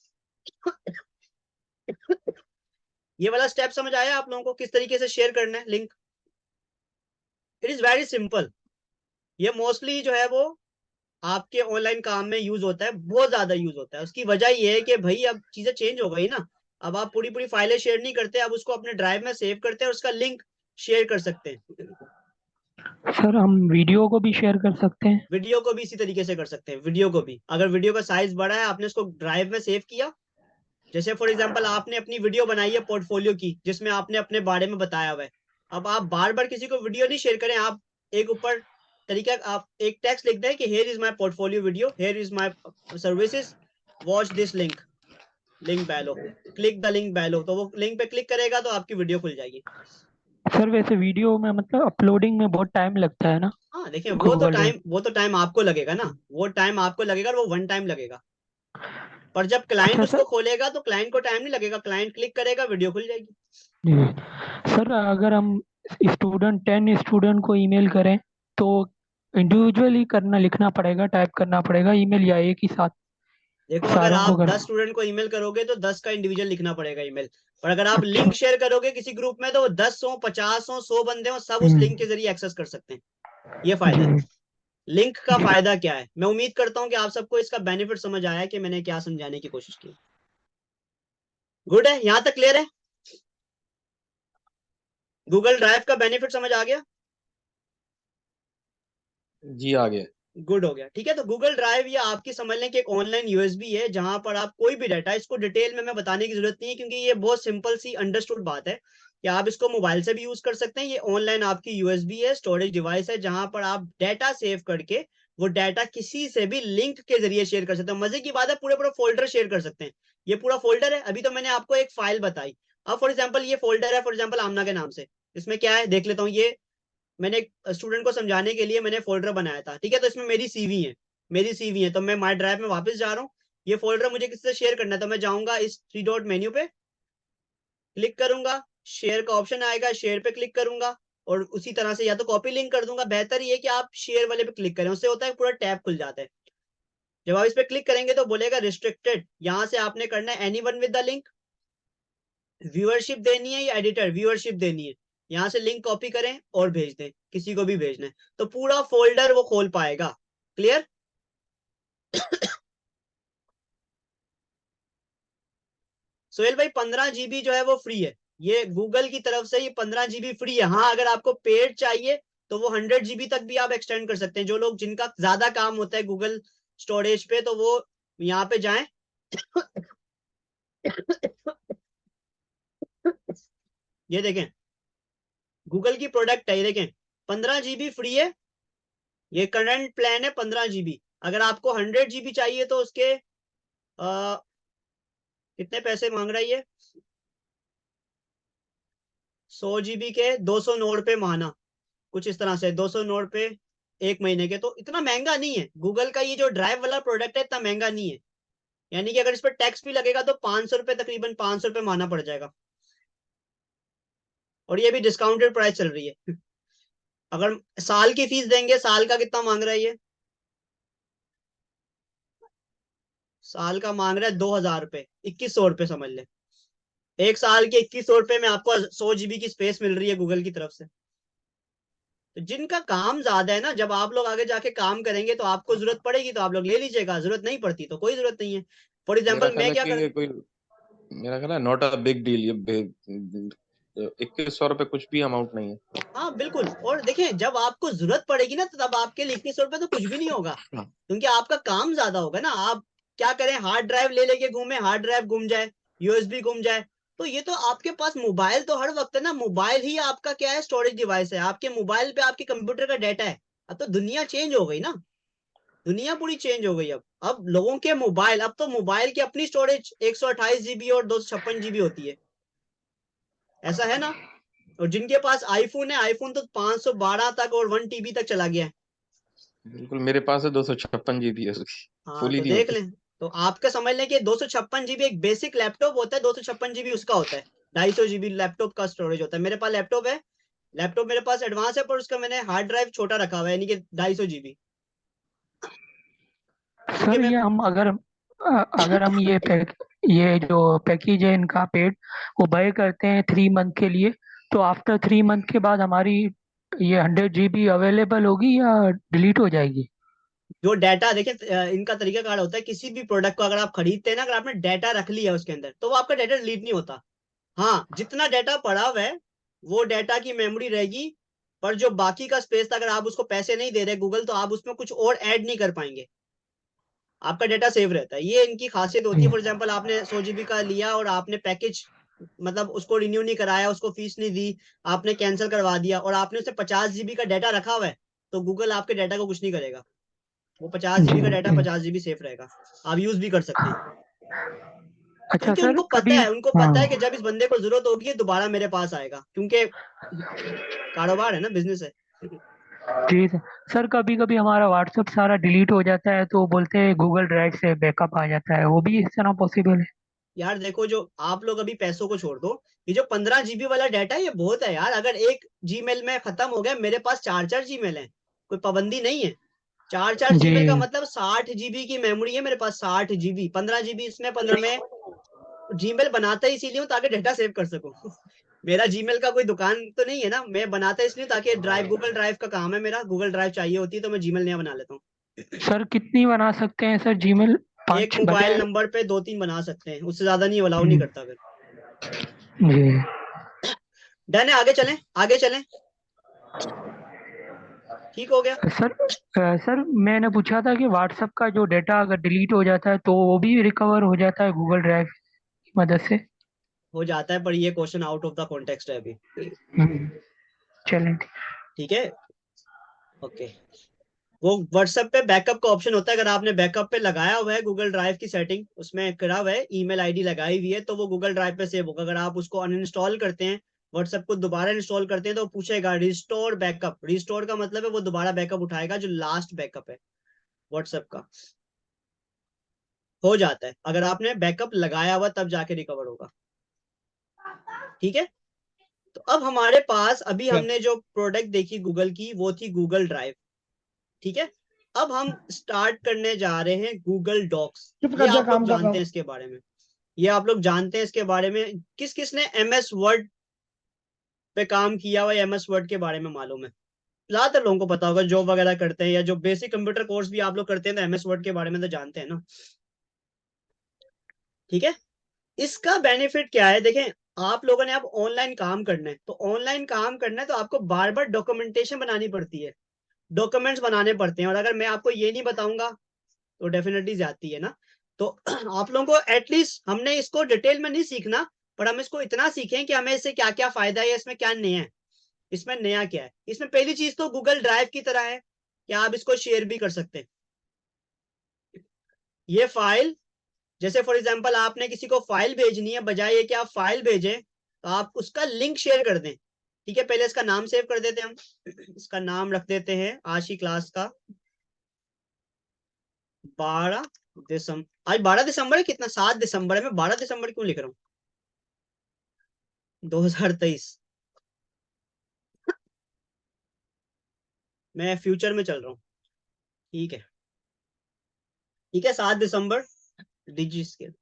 ये वाला स्टेप समझ आया आप लोगों को, किस तरीके से शेयर करना है link? It is very simple. ये मोस्टली जो है वो आपके ऑनलाइन काम में यूज होता है, बहुत ज्यादा यूज होता है। उसकी वजह ये है कि भाई अब चीजें चेंज हो गई ना, अब आप पूरी पूरी फाइलें शेयर नहीं करते, अब उसको अपने ड्राइव में सेव करते हैं और उसका लिंक शेयर कर सकते हैं।
सर हम वीडियो को भी शेयर कर सकते हैं?
वीडियो को भी इसी तरीके से कर सकते हैं। वीडियो को भी, अगर वीडियो का साइज बड़ा है, आपने उसको ड्राइव में सेव किया, जैसे फॉर एग्जाम्पल आपने अपनी वीडियो बनाई है पोर्टफोलियो की, जिसमें आपने अपने बारे में बताया हुआ है। अब आप बार बार किसी को वीडियो नहीं शेयर करें, आप एक ऊपर तरीका, आप एक टेक्स्ट लिख दें कि here is my portfolio video, here is my services, watch this link, link Balor, click the link Balor. तो वो लिंक पे क्लिक करेगा तो आपकी वीडियो खुल जाएगी।
सर वैसे वीडियो में मतलब अपलोडिंग में बहुत टाइम लगता है ना?
हाँ देखिए,
Google
वो तो टाइम आपको लगेगा ना, वो टाइम आपको लगेगा और वो वन टाइम लगेगा। पर जब क्लाइंट
अच्छा
उसको
सर।
खोलेगा तो क्लाइंट को टाइम नहीं लगेगा, क्लाइंट क्लिक करेगा, वीडियो खुल जाएगी।
जी सर, अगर हम 10 स्टूडेंट को ईमेल करें तो इंडिविजुअली करना, लिखना पड़ेगा, टाइप करना पड़ेगा ईमेल, या एक ही साथ
देखो, अगर
सारों को
आप
करना?
10 स्टूडेंट को ईमेल करोगे तो 10 का इंडिविजुअल लिखना पड़ेगा ईमेल। पर अगर आप लिंक शेयर करोगे किसी ग्रुप में, तो वो 10 हो, 50 हो, 100 बंदे हो, सब उस लिंक के जरिए एक्सेस कर सकते हैं। ये फायदा है।
जी
लिंक का
जी।
फायदा क्या है? मैं उम्मीद करता हूं कि आप सबको इसका बेनिफिट समझ आया कि मैंने क्या समझाने की कोशिश की। गुड है, यहां तक क्लियर है? गूगल ड्राइव का बेनिफिट समझ आ गया?
जी आ गया।
गुड हो गया, ठीक है। तो गूगल ड्राइव ये आपकी समझ लें कि एक ऑनलाइन यूएसबी है, जहां पर आप कोई भी डाटा, इसको डिटेल में मैं बताने की जरूरत नहीं है क्योंकि ये बहुत सिंपल सी अंडरस्टूड बात है कि आप इसको मोबाइल से भी यूज कर सकते हैं। ये ऑनलाइन आपकी यूएसबी है, स्टोरेज डिवाइस है, जहां पर आप डाटा सेव करके वो डाटा किसी से भी लिंक के जरिए शेयर कर सकते हैं। मजे की बात है, पूरे पूरे फोल्डर शेयर कर सकते हैं। ये पूरा फोल्डर है, अभी तो मैंने आपको एक फाइल बताई। अब फॉर एग्जाम्पल ये फोल्डर है, फॉर एग्जाम्पल आमना के नाम से, इसमें क्या है देख लेता हूँ। ये मैंने स्टूडेंट को समझाने के लिए मैंने फोल्डर बनाया था, ठीक है। तो इसमें मेरी सीवी है, तो मैं माई ड्राइव में वापस जा रहा हूँ। ये फोल्डर मुझे किसी से शेयर करना है, तो मैं जाऊंगा इस 3 डॉट मेन्यू पे, क्लिक करूंगा, शेयर का ऑप्शन आएगा, शेयर पे क्लिक करूंगा और उसी तरह से या तो कॉपी लिंक कर दूंगा। बेहतर ये कि आप शेयर वाले पे क्लिक करें, उससे होता है पूरा टैब खुल जाता है। जब आप इस पे क्लिक करेंगे तो बोलेगा रिस्ट्रिक्टेड, यहां से आपने करना है anyone with the link, viewership देनी है या एडिटर, व्यूअरशिप देनी है। यहां से लिंक कॉपी करें और भेज दें, किसी को भी भेजना है तो पूरा फोल्डर वो खोल पाएगा। क्लियर? सोहेल भाई 15 जीबी जो है वो फ्री है, ये गूगल की तरफ से ये 15 जीबी फ्री है। हाँ, अगर आपको पेड चाहिए तो वो 100 जीबी तक भी आप एक्सटेंड कर सकते हैं। जो लोग, जिनका ज्यादा काम होता है गूगल स्टोरेज पे, तो वो यहाँ पे जाएं। ये देखें, गूगल की प्रोडक्ट है, ये देखें 15 जीबी फ्री है। ये करंट प्लान है 15 जीबी। अगर आपको 100 जीबी चाहिए तो उसके कितने पैसे मांग रहा है ये? 100 जीबी के 209 महीना, कुछ इस तरह से 209 एक महीने के। तो इतना महंगा नहीं है, गूगल का ये जो ड्राइव वाला प्रोडक्ट है इतना महंगा नहीं है। यानी कि अगर इस पर टैक्स भी लगेगा तो 500 रुपए, तकरीबन 500 रुपए माना पड़ जाएगा। और ये भी डिस्काउंटेड प्राइस चल रही है। अगर साल की फीस देंगे, साल का कितना मांग रहा है ये? साल का मांग रहा है 2000 रुपए, 2100 रुपए समझ ले। एक साल के 2100 रुपए में आपको 100 जीबी की स्पेस मिल रही है गूगल की तरफ से। तो जिनका काम ज्यादा है ना, जब आप लोग आगे जाके काम करेंगे तो आपको जरूरत पड़ेगी तो आप लोग ले लीजिएगा, जरूरत नहीं पड़ती तो कोई जरूरत नहीं है। फॉर
मेरा
एग्जाम्पल
ख्याल
मैं
है
क्या
कि
कर,
ये कोई मेरा ख्याल है नॉट अ बिग डील। ये 2100 रुपये कुछ भी अमाउंट नहीं है।
हाँ बिल्कुल। और देखिए जब आपको जरूरत पड़ेगी ना, तो तब आपके लिए 2100 रुपये तो कुछ भी नहीं होगा, क्योंकि आपका काम ज्यादा होगा ना। आप क्या करें, हार्ड ड्राइव ले लेके घूमे, हार्ड ड्राइव गुम जाए, यूएसबी गुम जाए, तो ये तो आपके पास मोबाइल तो हर वक्त है ना। मोबाइल ही आपका क्या है, स्टोरेज डिवाइस है। आपके मोबाइल पे आपके कंप्यूटर का डाटा है। अब तो दुनिया चेंज हो गई ना, दुनिया पूरी चेंज हो गई। अब लोगों के मोबाइल, अब तो मोबाइल की अपनी स्टोरेज 128 GB और 256 GB होती है, ऐसा है ना। और जिनके पास आईफोन है, आईफोन तो 512 तक और 1 TB तक चला गया है।
बिल्कुल, मेरे पास है 256 GB है उसकी,
हाँ
फुल ही
तो
नहीं
देख
होती।
लें। तो आपका समझ लें कि 256 GB एक बेसिक लैपटॉप होता है, 256 GB उसका होता है। 250 GB लैपटॉप का स्टोरेज होता है। मेरे पास लैपटॉप है, लैपटॉप मेरे पास एडवांस है, पर उसका मैंने हार्ड ड्राइव छोटा रखा हुआ है, यानी कि 250 GB, क्योंकि
सर
मैं
ये हम अगर हम ये जो पैकेज है इनका पेड, वो बाय करते हैं 3 मंथ के लिए, तो आफ्टर 3 मंथ के बाद हमारी ये 100 GB अवेलेबल होगी या डिलीट हो जाएगी?
जो डाटा देखिए, इनका तरीका कार होता है, किसी भी प्रोडक्ट को अगर आप खरीदते हैं ना, अगर आपने डाटा रख लिया उसके अंदर, तो वो आपका डाटा डिलीट नहीं होता। हाँ, जितना डाटा पड़ा हुआ है वो डाटा की मेमोरी रहेगी, पर जो बाकी का स्पेस था, अगर आप उसको पैसे नहीं दे रहे गूगल, तो आप उसमें कुछ और ऐड नहीं कर पाएंगे, आपका डाटा सेव रहता है। ये इनकी खासियत होती है। फॉर एग्जांपल आपने 100 GB का लिया और आपने पैकेज, मतलब उसको रिन्यू नहीं कराया, उसको फीस नहीं दी, आपने कैंसिल करवा दिया, और आपने उससे 50 GB का डाटा रखा हुआ है, तो गूगल आपके डाटा को कुछ नहीं करेगा। वो 50 GB
जी
का डाटा
जी।
50 GB सेफ रहेगा, आप यूज भी कर सकते हैं।
अच्छा
क्योंकि
सर,
उनको पता
कभी
है, उनको
हाँ
पता है कि जब इस बंदे को जरूरत होगी ये दोबारा मेरे पास आएगा, क्योंकि कारोबार है ना, बिजनेस है।
ठीक है सर, कभी कभी हमारा व्हाट्सएप सारा डिलीट हो जाता है तो बोलते हैं गूगल ड्राइव से बैकअप आ जाता है, वो भी इस तरह पॉसिबल है?
यार देखो, जो आप लोग अभी पैसों को छोड़ दो, ये जो 15 GB वाला डाटा है ये बहुत है यार। अगर एक जीमेल में खत्म हो गया, मेरे पास 4 4 जीमेल है, कोई पाबंदी नहीं है। 4 4
जी
जीमेल का मतलब 60 GB की मेमोरी है मेरे पास। 60 GB, 15 GB इसमें, 15 में। जीमेल बनाता ही इसीलिए हूँ ताकि डाटा सेव कर सकूं। मेरा जीमेल का कोई दुकान तो नहीं है ना, मैं बनाता इसलिए ताकि ड्राइव, गूगल ड्राइव का काम है मेरा, गूगल ड्राइव चाहिए होती है तो मैं जीमेल नया बना लेता हूँ।
सर, कितनी बना सकते हैं सर जीमेल?
एक
5
मोबाइल
बताए?
नंबर पे 2 3 बना सकते हैं, उससे ज्यादा नहीं, अलाउ नहीं
हम्म,
करता फिर।
जी
डन है, आगे चलें, आगे चलें। ठीक हो गया।
सर मैंने पूछा था कि व्हाट्सएप का जो डेटा अगर डिलीट हो जाता है तो वो भी रिकवर हो जाता है गूगल ड्राइव की मदद से?
हो जाता है, पर ये question out of the context है अभी।
हम्म, चलें।
ठीक है, ओके। वो व्हाट्सएप पे बैकअप का ऑप्शन होता है, अगर आपने बैकअप पे लगाया हुआ है गूगल ड्राइव की सेटिंग, उसमें करा हुआ है, ईमेल आईडी लगाई हुई है, तो वो गूगल ड्राइव पे सेव होगा। अगर आप उसको अनइंस्टॉल करते हैं, व्हाट्सएप को दोबारा इंस्टॉल करते हैं, तो वो पूछेगा रिस्टोर बैकअप। रिस्टोर का मतलब है वो दोबारा बैकअप उठाएगा, जो लास्ट बैकअप है व्हाट्सएप का। हो जाता है, अगर आपने बैकअप लगाया हुआ तब जाके रिकवर होगा। ठीक है, तो अब हमारे पास, अभी हमने जो प्रोडक्ट देखी गूगल की, वो थी गूगल ड्राइव। ठीक है, अब हम स्टार्ट करने जा रहे हैं गूगल डॉक्स। ये आप लोग जानते हैं इसके बारे में, ये आप लोग जानते हैं इसके बारे में। किस किस ने MS वर्ड पे काम किया हुआ, MS वर्ड के बारे में मालूम है? ज्यादातर लोगों को पता होगा, जॉब वगैरह करते हैं या जो बेसिक कंप्यूटर कोर्स भी आप लोग करते हैं, तो MS वर्ड के बारे में तो जानते हैं ना। ठीक है, इसका बेनिफिट क्या है, देखें। आप लोगों ने अब ऑनलाइन काम करना है, तो ऑनलाइन काम करना है तो आपको बार बार डॉक्यूमेंटेशन बनानी पड़ती है, डॉक्यूमेंट्स बनाने पड़ते हैं। और अगर मैं आपको ये नहीं बताऊंगा तो डेफिनेटली जाती है ना। तो आप लोगों को एटलीस्ट, हमने इसको डिटेल में नहीं सीखना, पर हम इसको इतना सीखें कि हमें इससे क्या क्या फायदा है, या इसमें क्या नया है। इसमें नया क्या है, इसमें पहली चीज तो गूगल ड्राइव की तरह है कि आप इसको शेयर भी कर सकते हैं। ये फाइल, जैसे फॉर एग्जांपल आपने किसी को फाइल भेजनी है, बजाय ये कि आप फाइल भेजें, तो आप उसका लिंक शेयर कर दें। ठीक है, पहले इसका नाम सेव कर देते हैं हम। इसका नाम रख देते हैं आज की क्लास का 12 दिसंबर। आज 12 दिसंबर है, कितना 7 दिसंबर है, मैं 12 दिसंबर क्यों लिख रहा हूँ, 2023। मैं फ्यूचर में चल रहा हूँ। ठीक है, ठीक है, 7 दिसंबर, डिजी स्केल।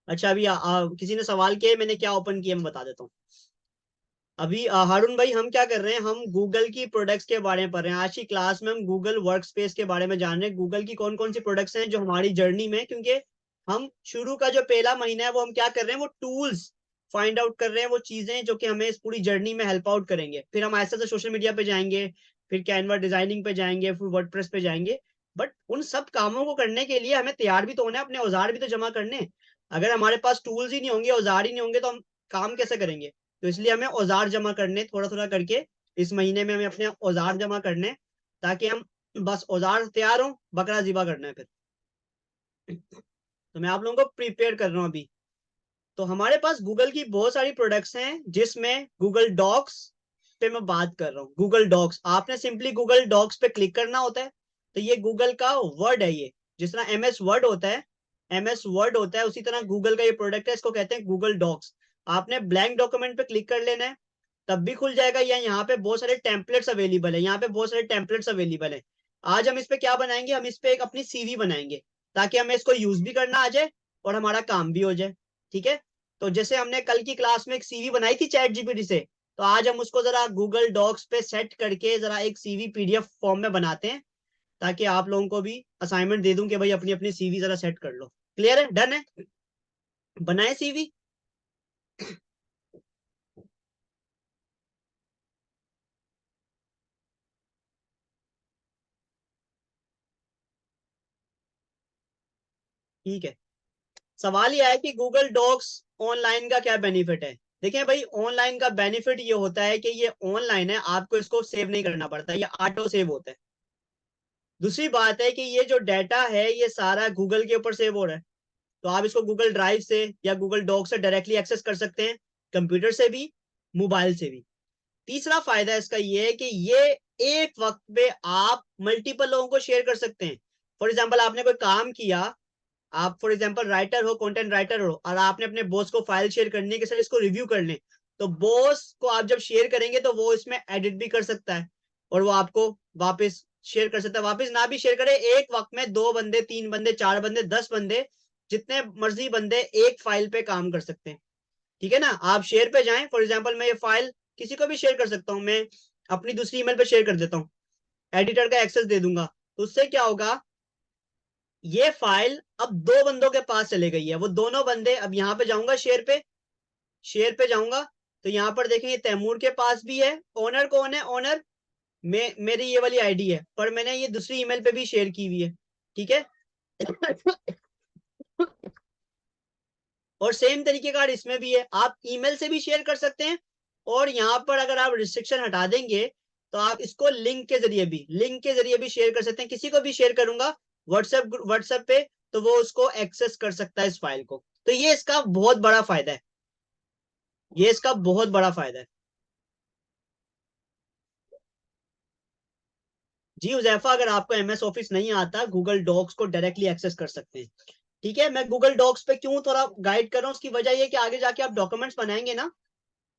अच्छा, अभी किसी ने सवाल किया है, मैंने क्या ओपन किया मैं बता देता हूँ। अभी हारून भाई हम क्या कर रहे हैं, हम गूगल की प्रोडक्ट्स के बारे में पढ़ रहे हैं। आज की क्लास में हम गूगल वर्कस्पेस के बारे में जान रहे हैं, गूगल की कौन कौन सी प्रोडक्ट्स हैं जो हमारी जर्नी में, क्योंकि हम शुरू का जो पहला महीना है वो हम क्या कर रहे हैं, वो टूल्स फाइंड आउट कर रहे हैं, वो चीजें जो कि हमें इस पूरी जर्नी में हेल्प आउट करेंगे। फिर हम ऐसे ऐसे सोशल मीडिया पे जाएंगे, फिर कैनवा डिजाइनिंग पे जाएंगे, फिर वर्डप्रेस पे जाएंगे। बट उन सब कामों को करने के लिए हमें तैयार भी तो होना है, अपने औजार भी तो जमा करने हैं। अगर हमारे पास टूल्स ही नहीं होंगे, औजार ही नहीं होंगे, तो हम काम कैसे करेंगे? तो इसलिए हमें औजार जमा करने, थोड़ा थोड़ा करके इस महीने में हमें अपने औजार जमा करने, ताकि हम बस औजार तैयार हो, बकरा ज़िबा करना है फिर। तो मैं आप लोगों को प्रिपेयर कर रहा हूँ अभी। तो हमारे पास गूगल की बहुत सारी प्रोडक्ट्स हैं, जिसमें गूगल डॉक्स पे मैं बात कर रहा हूँ। गूगल डॉक्स, आपने सिंपली गूगल डॉक्स पे क्लिक करना होता है। तो ये गूगल का वर्ड है, ये जिस तरह एमएस वर्ड होता है, एमएस वर्ड होता है, उसी तरह गूगल का ये प्रोडक्ट है, इसको कहते हैं गूगल डॉक्स। आपने ब्लैंक डॉक्यूमेंट पे क्लिक कर लेना है, तब भी खुल जाएगा। या यहाँ पे बहुत सारे टेम्पलेट्स अवेलेबल है, यहाँ पे बहुत सारे टेम्पलेट्स अवेलेबल है। आज हम इस पे क्या बनाएंगे, हम इस पे एक अपनी सीवी बनाएंगे, ताकि हमें इसको यूज भी करना आ जाए और हमारा काम भी हो जाए। ठीक है, तो जैसे हमने कल की क्लास में एक सीवी बनाई थी चैट जीपीटी से, तो आज हम उसको जरा गूगल डॉक्स पे सेट करके जरा एक सीवी पीडीएफ फॉर्म में बनाते हैं, ताकि आप लोगों को भी असाइनमेंट दे दूं कि भाई अपनी अपनी सीवी जरा सेट कर लो। क्लियर है, डन है, बनाए सीवी? ठीक है, सवाल ये है कि गूगल डॉक्स ऑनलाइन का क्या बेनिफिट है। देखिए भाई, ऑनलाइन का बेनिफिट ये होता है कि ये ऑनलाइन है, आपको इसको सेव नहीं करना पड़ता, ये ऑटो सेव होता है। दूसरी बात है कि ये जो डाटा है ये सारा गूगल के ऊपर सेव हो रहा है, तो आप इसको गूगल ड्राइव से या गूगल डॉक से डायरेक्टली एक्सेस कर सकते हैं, कंप्यूटर से भी, मोबाइल से भी। तीसरा फायदा इसका ये है कि ये एक वक्त पे आप मल्टीपल लोगों को शेयर कर सकते हैं। फॉर एग्जाम्पल, आपने कोई काम किया, आप फॉर एग्जांपल राइटर हो, कंटेंट राइटर हो, और आपने अपने बॉस को फाइल शेयर करनी है कि सर इसको रिव्यू कर लें, तो बॉस को आप जब शेयर करेंगे तो वो इसमें एडिट भी कर सकता है, और वो आपको वापस शेयर कर सकता है। वापस ना भी शेयर करे, एक वक्त में 2 बंदे, 3 बंदे, 4 बंदे, 10 बंदे, जितने मर्जी बंदे एक फाइल पे काम कर सकते हैं। ठीक है ना, आप शेयर पे जाएं, फॉर एग्जाम्पल मैं ये फाइल किसी को भी शेयर कर सकता हूँ, मैं अपनी दूसरी ईमेल पे शेयर कर देता हूँ, एडिटर का एक्सेस दे दूंगा, तो उससे क्या होगा, ये फाइल अब 2 बंदों के पास चले गई है। वो दोनों बंदे, अब यहाँ पे जाऊंगा शेयर पे, शेयर पे जाऊंगा, तो यहाँ पर देखेंगे तैमूर के पास भी है। ओनर कौन है, ओनर में मेरी ये वाली आईडी है, पर मैंने ये दूसरी ईमेल पे भी शेयर की हुई है। ठीक है, और सेम तरीके का इसमें भी है, आप ईमेल से भी शेयर कर सकते हैं, और यहाँ पर अगर आप रिस्ट्रिक्शन हटा देंगे तो आप इसको लिंक के जरिए भी शेयर कर सकते हैं। किसी को भी शेयर करूंगा व्हाट्सएप पे, तो वो उसको एक्सेस कर सकता है इस फाइल को। तो ये इसका बहुत बड़ा फायदा है, ये इसका बहुत बड़ा फायदा है। जी उजैफा, अगर आपको एमएस ऑफिस नहीं आता, गूगल डॉक्स को डायरेक्टली एक्सेस कर सकते हैं। ठीक है, मैं गूगल डॉक्स पे क्यों थोड़ा गाइड कर रहा हूँ, उसकी वजह ये कि आगे जाके आप डॉक्यूमेंट्स बनाएंगे ना,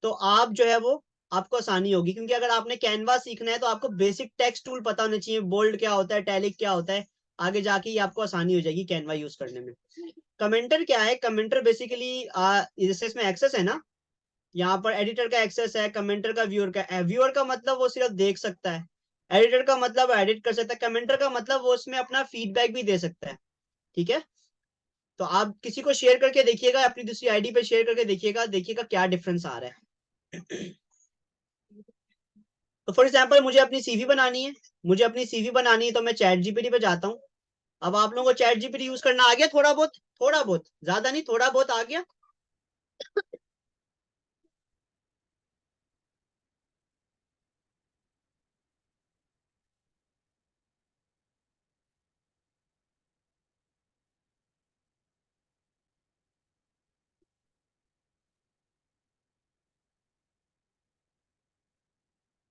तो आप जो है वो, आपको आसानी होगी। क्योंकि अगर आपने कैनवा सीखना है तो आपको बेसिक टेक्स्ट टूल पता होने चाहिए, बोल्ड क्या होता है, टैलिक क्या होता है, आगे जाके ये आपको आसानी हो जाएगी कैनवा यूज करने में। कमेंटर क्या है, कमेंटर बेसिकली जैसे इसमें एक्सेस है ना, यहाँ पर एडिटर का एक्सेस है, कमेंटर का व्यूअर का, व्यूअर का मतलब वो सिर्फ देख सकता है, एडिटर का मतलब एडिट कर सकता है, कमेंटर का मतलब वो उसमें अपना फीडबैक भी दे सकता है। ठीक है, तो आप किसी को शेयर करके देखिएगा, अपनी दूसरी आईडी पे शेयर करके देखिएगा, देखिएगा क्या डिफरेंस आ रहा है। तो फॉर एग्जाम्पल मुझे अपनी सीवी बनानी है, तो मैं चैट जीपीटी पे जाता हूँ। अब आप लोगों को चैट जीपीटी यूज करना आ गया, थोड़ा बहुत, ज्यादा नहीं, थोड़ा बहुत आ गया।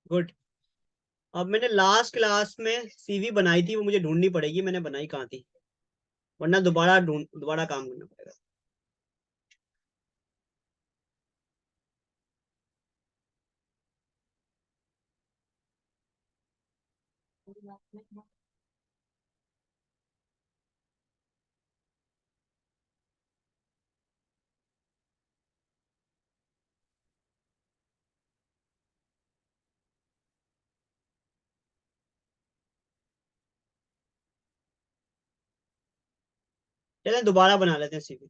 गुड। अब मैंने लास्ट क्लास में सीवी बनाई थी, वो मुझे ढूंढनी पड़ेगी, मैंने बनाई कहाँ थी, वरना दोबारा काम करना पड़ेगा। चलें दोबारा बना लेते हैं सीवी,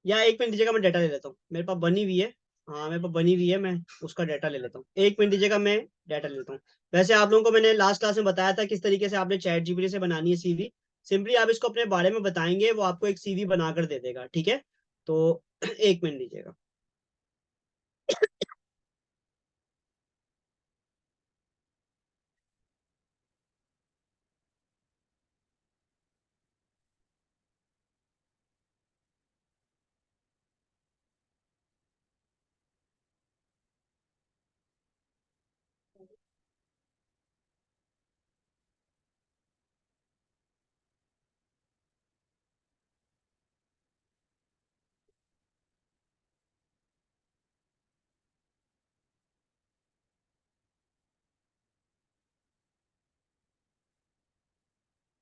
या एक मिनट दीजिएगा, मैं डाटा ले लेता हूँ, मेरे पास बनी हुई है। हाँ मेरे पास बनी हुई है, मैं उसका डाटा ले लेता हूँ, एक मिनट दीजिएगा, मैं डाटा ले लेता हूँ। वैसे आप लोगों को मैंने लास्ट क्लास में बताया था किस तरीके से आपने चैट जीपीटी से बनानी है सीवी। सिंपली आप इसको अपने बारे में बताएंगे, वो आपको एक सीवी बनाकर दे देगा, ठीक है। तो एक मिनट दीजिएगा।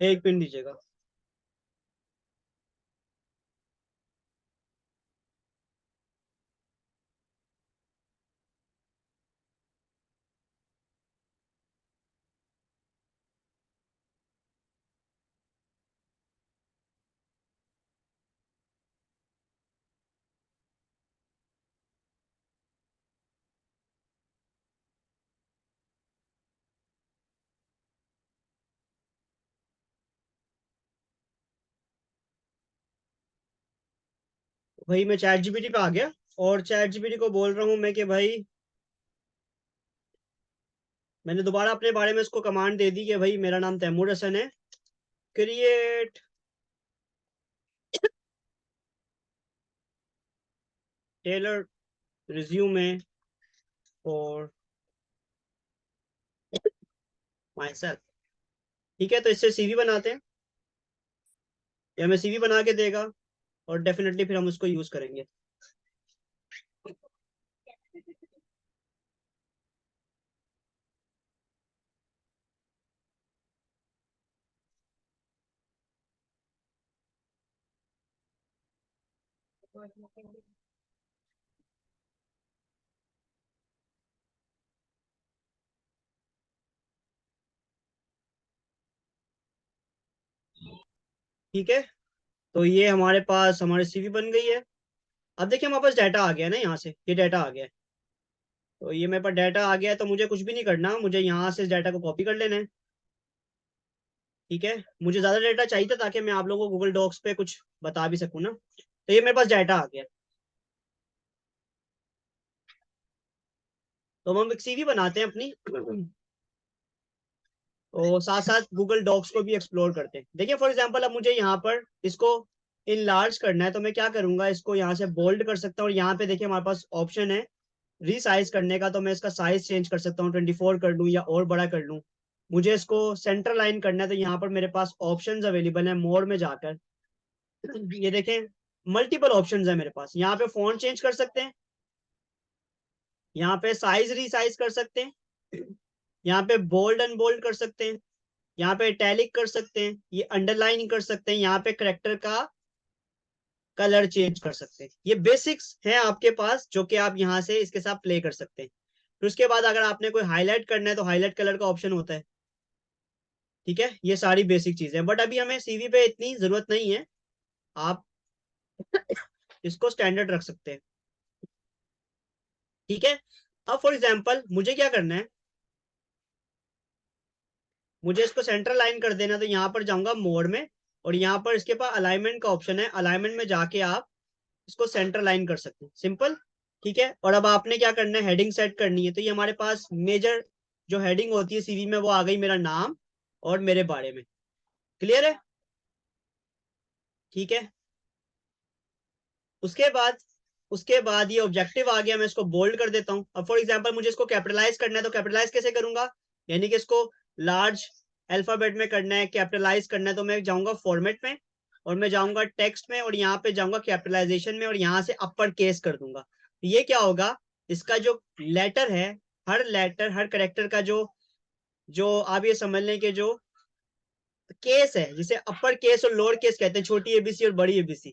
एक मिनट दीजिएगा। भाई मैं चैट जीपीटी पे आ गया, और चैट जीपीटी को बोल रहा हूँ मैं कि भाई मैंने दोबारा अपने बारे में इसको कमांड दे दी कि भाई मेरा नाम तैमूर हसन है, create tailor resume for myself. ठीक है, तो इससे सीवी बनाते हैं, या हमें सीवी बना के देगा, और डेफिनेटली फिर हम उसको यूज करेंगे। ठीक है, तो ये हमारे पास हमारी सीवी बन गई है। अब देखिए हमारे पास डाटा आ गया ना, यहाँ से ये डाटा आ गया है। तो ये मेरे पास डाटा आ गया है, तो मुझे कुछ भी नहीं करना, मुझे यहाँ से इस डाटा को कॉपी कर लेना है। ठीक है, मुझे ज्यादा डाटा चाहिए था ताकि मैं आप लोगों को गूगल डॉक्स पे कुछ बता भी सकूँ ना। तो ये मेरे पास डाटा आ गया, तो हम एक सीवी बनाते हैं अपनी, तो साथ साथ गूगल डॉक्स को भी एक्सप्लोर करते हैं। देखिए फॉर एग्जांपल अब मुझे यहाँ पर इसको इनलार्ज करना है, तो मैं क्या करूंगा, इसको यहाँ से बोल्ड कर सकता हूँ, और यहाँ पे देखिए हमारे पास ऑप्शन है रीसाइज करने का, तो मैं इसका साइज चेंज कर सकता हूँ, 24 कर लूँ या और बड़ा कर लूँ। मुझे इसको सेंटर लाइन करना है, तो यहाँ पर मेरे पास ऑप्शंस अवेलेबल है मोड में जाकर। ये देखें मल्टीपल ऑप्शंस है मेरे पास, यहाँ पे फॉन्ट चेंज कर सकते हैं, यहाँ पे साइज रीसाइज कर सकते हैं, यहाँ पे बोल्ड अनबोल्ड कर सकते हैं, यहाँ पे इटैलिक कर सकते हैं, ये अंडरलाइन कर सकते हैं, यहाँ पे करेक्टर का कलर चेंज कर सकते हैं। ये बेसिक्स हैं आपके पास जो कि आप यहाँ से इसके साथ प्ले कर सकते हैं। फिर उसके बाद अगर आपने कोई हाईलाइट करना है तो हाईलाइट कलर का ऑप्शन होता है। ठीक है, ये सारी बेसिक चीजें, बट अभी हमें सीवी पे इतनी जरूरत नहीं है, आप इसको स्टैंडर्ड रख सकते हैं। ठीक है, अब फॉर एग्जाम्पल मुझे क्या करना है, मुझे इसको सेंट्रल लाइन कर देना, तो यहाँ पर जाऊंगा मोड में, और यहाँ पर इसके पास अलाइनमेंट का ऑप्शन है, अलाइनमेंट में जाके आप इसको सेंट्रल लाइन कर सकते हैं, सिंपल। ठीक है, और अब आपने क्या करना है, हेडिंग सेट करनी है, तो ये हमारे पास मेजर जो हेडिंग होती है सीवी में वो आ गई, मेरा नाम और मेरे बारे में। क्लियर है? ठीक है, उसके बाद ये ऑब्जेक्टिव आ गया, मैं इसको बोल्ड कर देता हूँ। अब फॉर एग्जांपल मुझे इसको कैपिटलाइज करना है, तो कैपिटलाइज कैसे करूंगा, यानी कि इसको लार्ज अल्फाबेट में करना है, कैपिटलाइज करना है, तो मैं जाऊंगा फॉर्मेट में, और मैं जाऊंगा टेक्स्ट में, और यहाँ पे जाऊंगा कैपिटलाइजेशन में, और यहाँ से अपर केस कर दूंगा। ये क्या होगा, इसका जो लेटर है, हर करेक्टर का जो जो आप ये समझ लें कि जो केस है, जिसे अपर केस और लोअर केस कहते हैं, छोटी एबीसी और बड़ी एबीसी,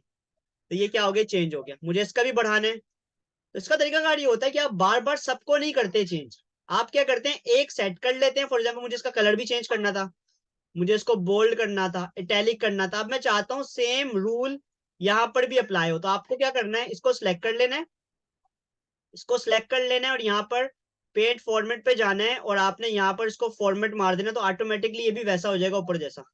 तो ये क्या हो गया, चेंज हो गया। मुझे इसका भी बढ़ाना है, तो इसका तरीका कार ये होता है कि आप बार बार सबको नहीं करते चेंज, आप क्या करते हैं एक सेट कर लेते हैं। फॉर एग्जाम्पल मुझे इसका कलर भी चेंज करना था, मुझे इसको बोल्ड करना था, इटैलिक करना था। अब मैं चाहता हूँ सेम रूल यहाँ पर भी अप्लाई हो। तो आपको क्या करना है, इसको सिलेक्ट कर लेना है, इसको सिलेक्ट कर लेना है और यहाँ पर पेंट फॉर्मेट पे जाना है और आपने यहाँ पर इसको फॉर्मेट मार देना, तो ऑटोमेटिकली ये भी वैसा हो जाएगा ऊपर जैसा।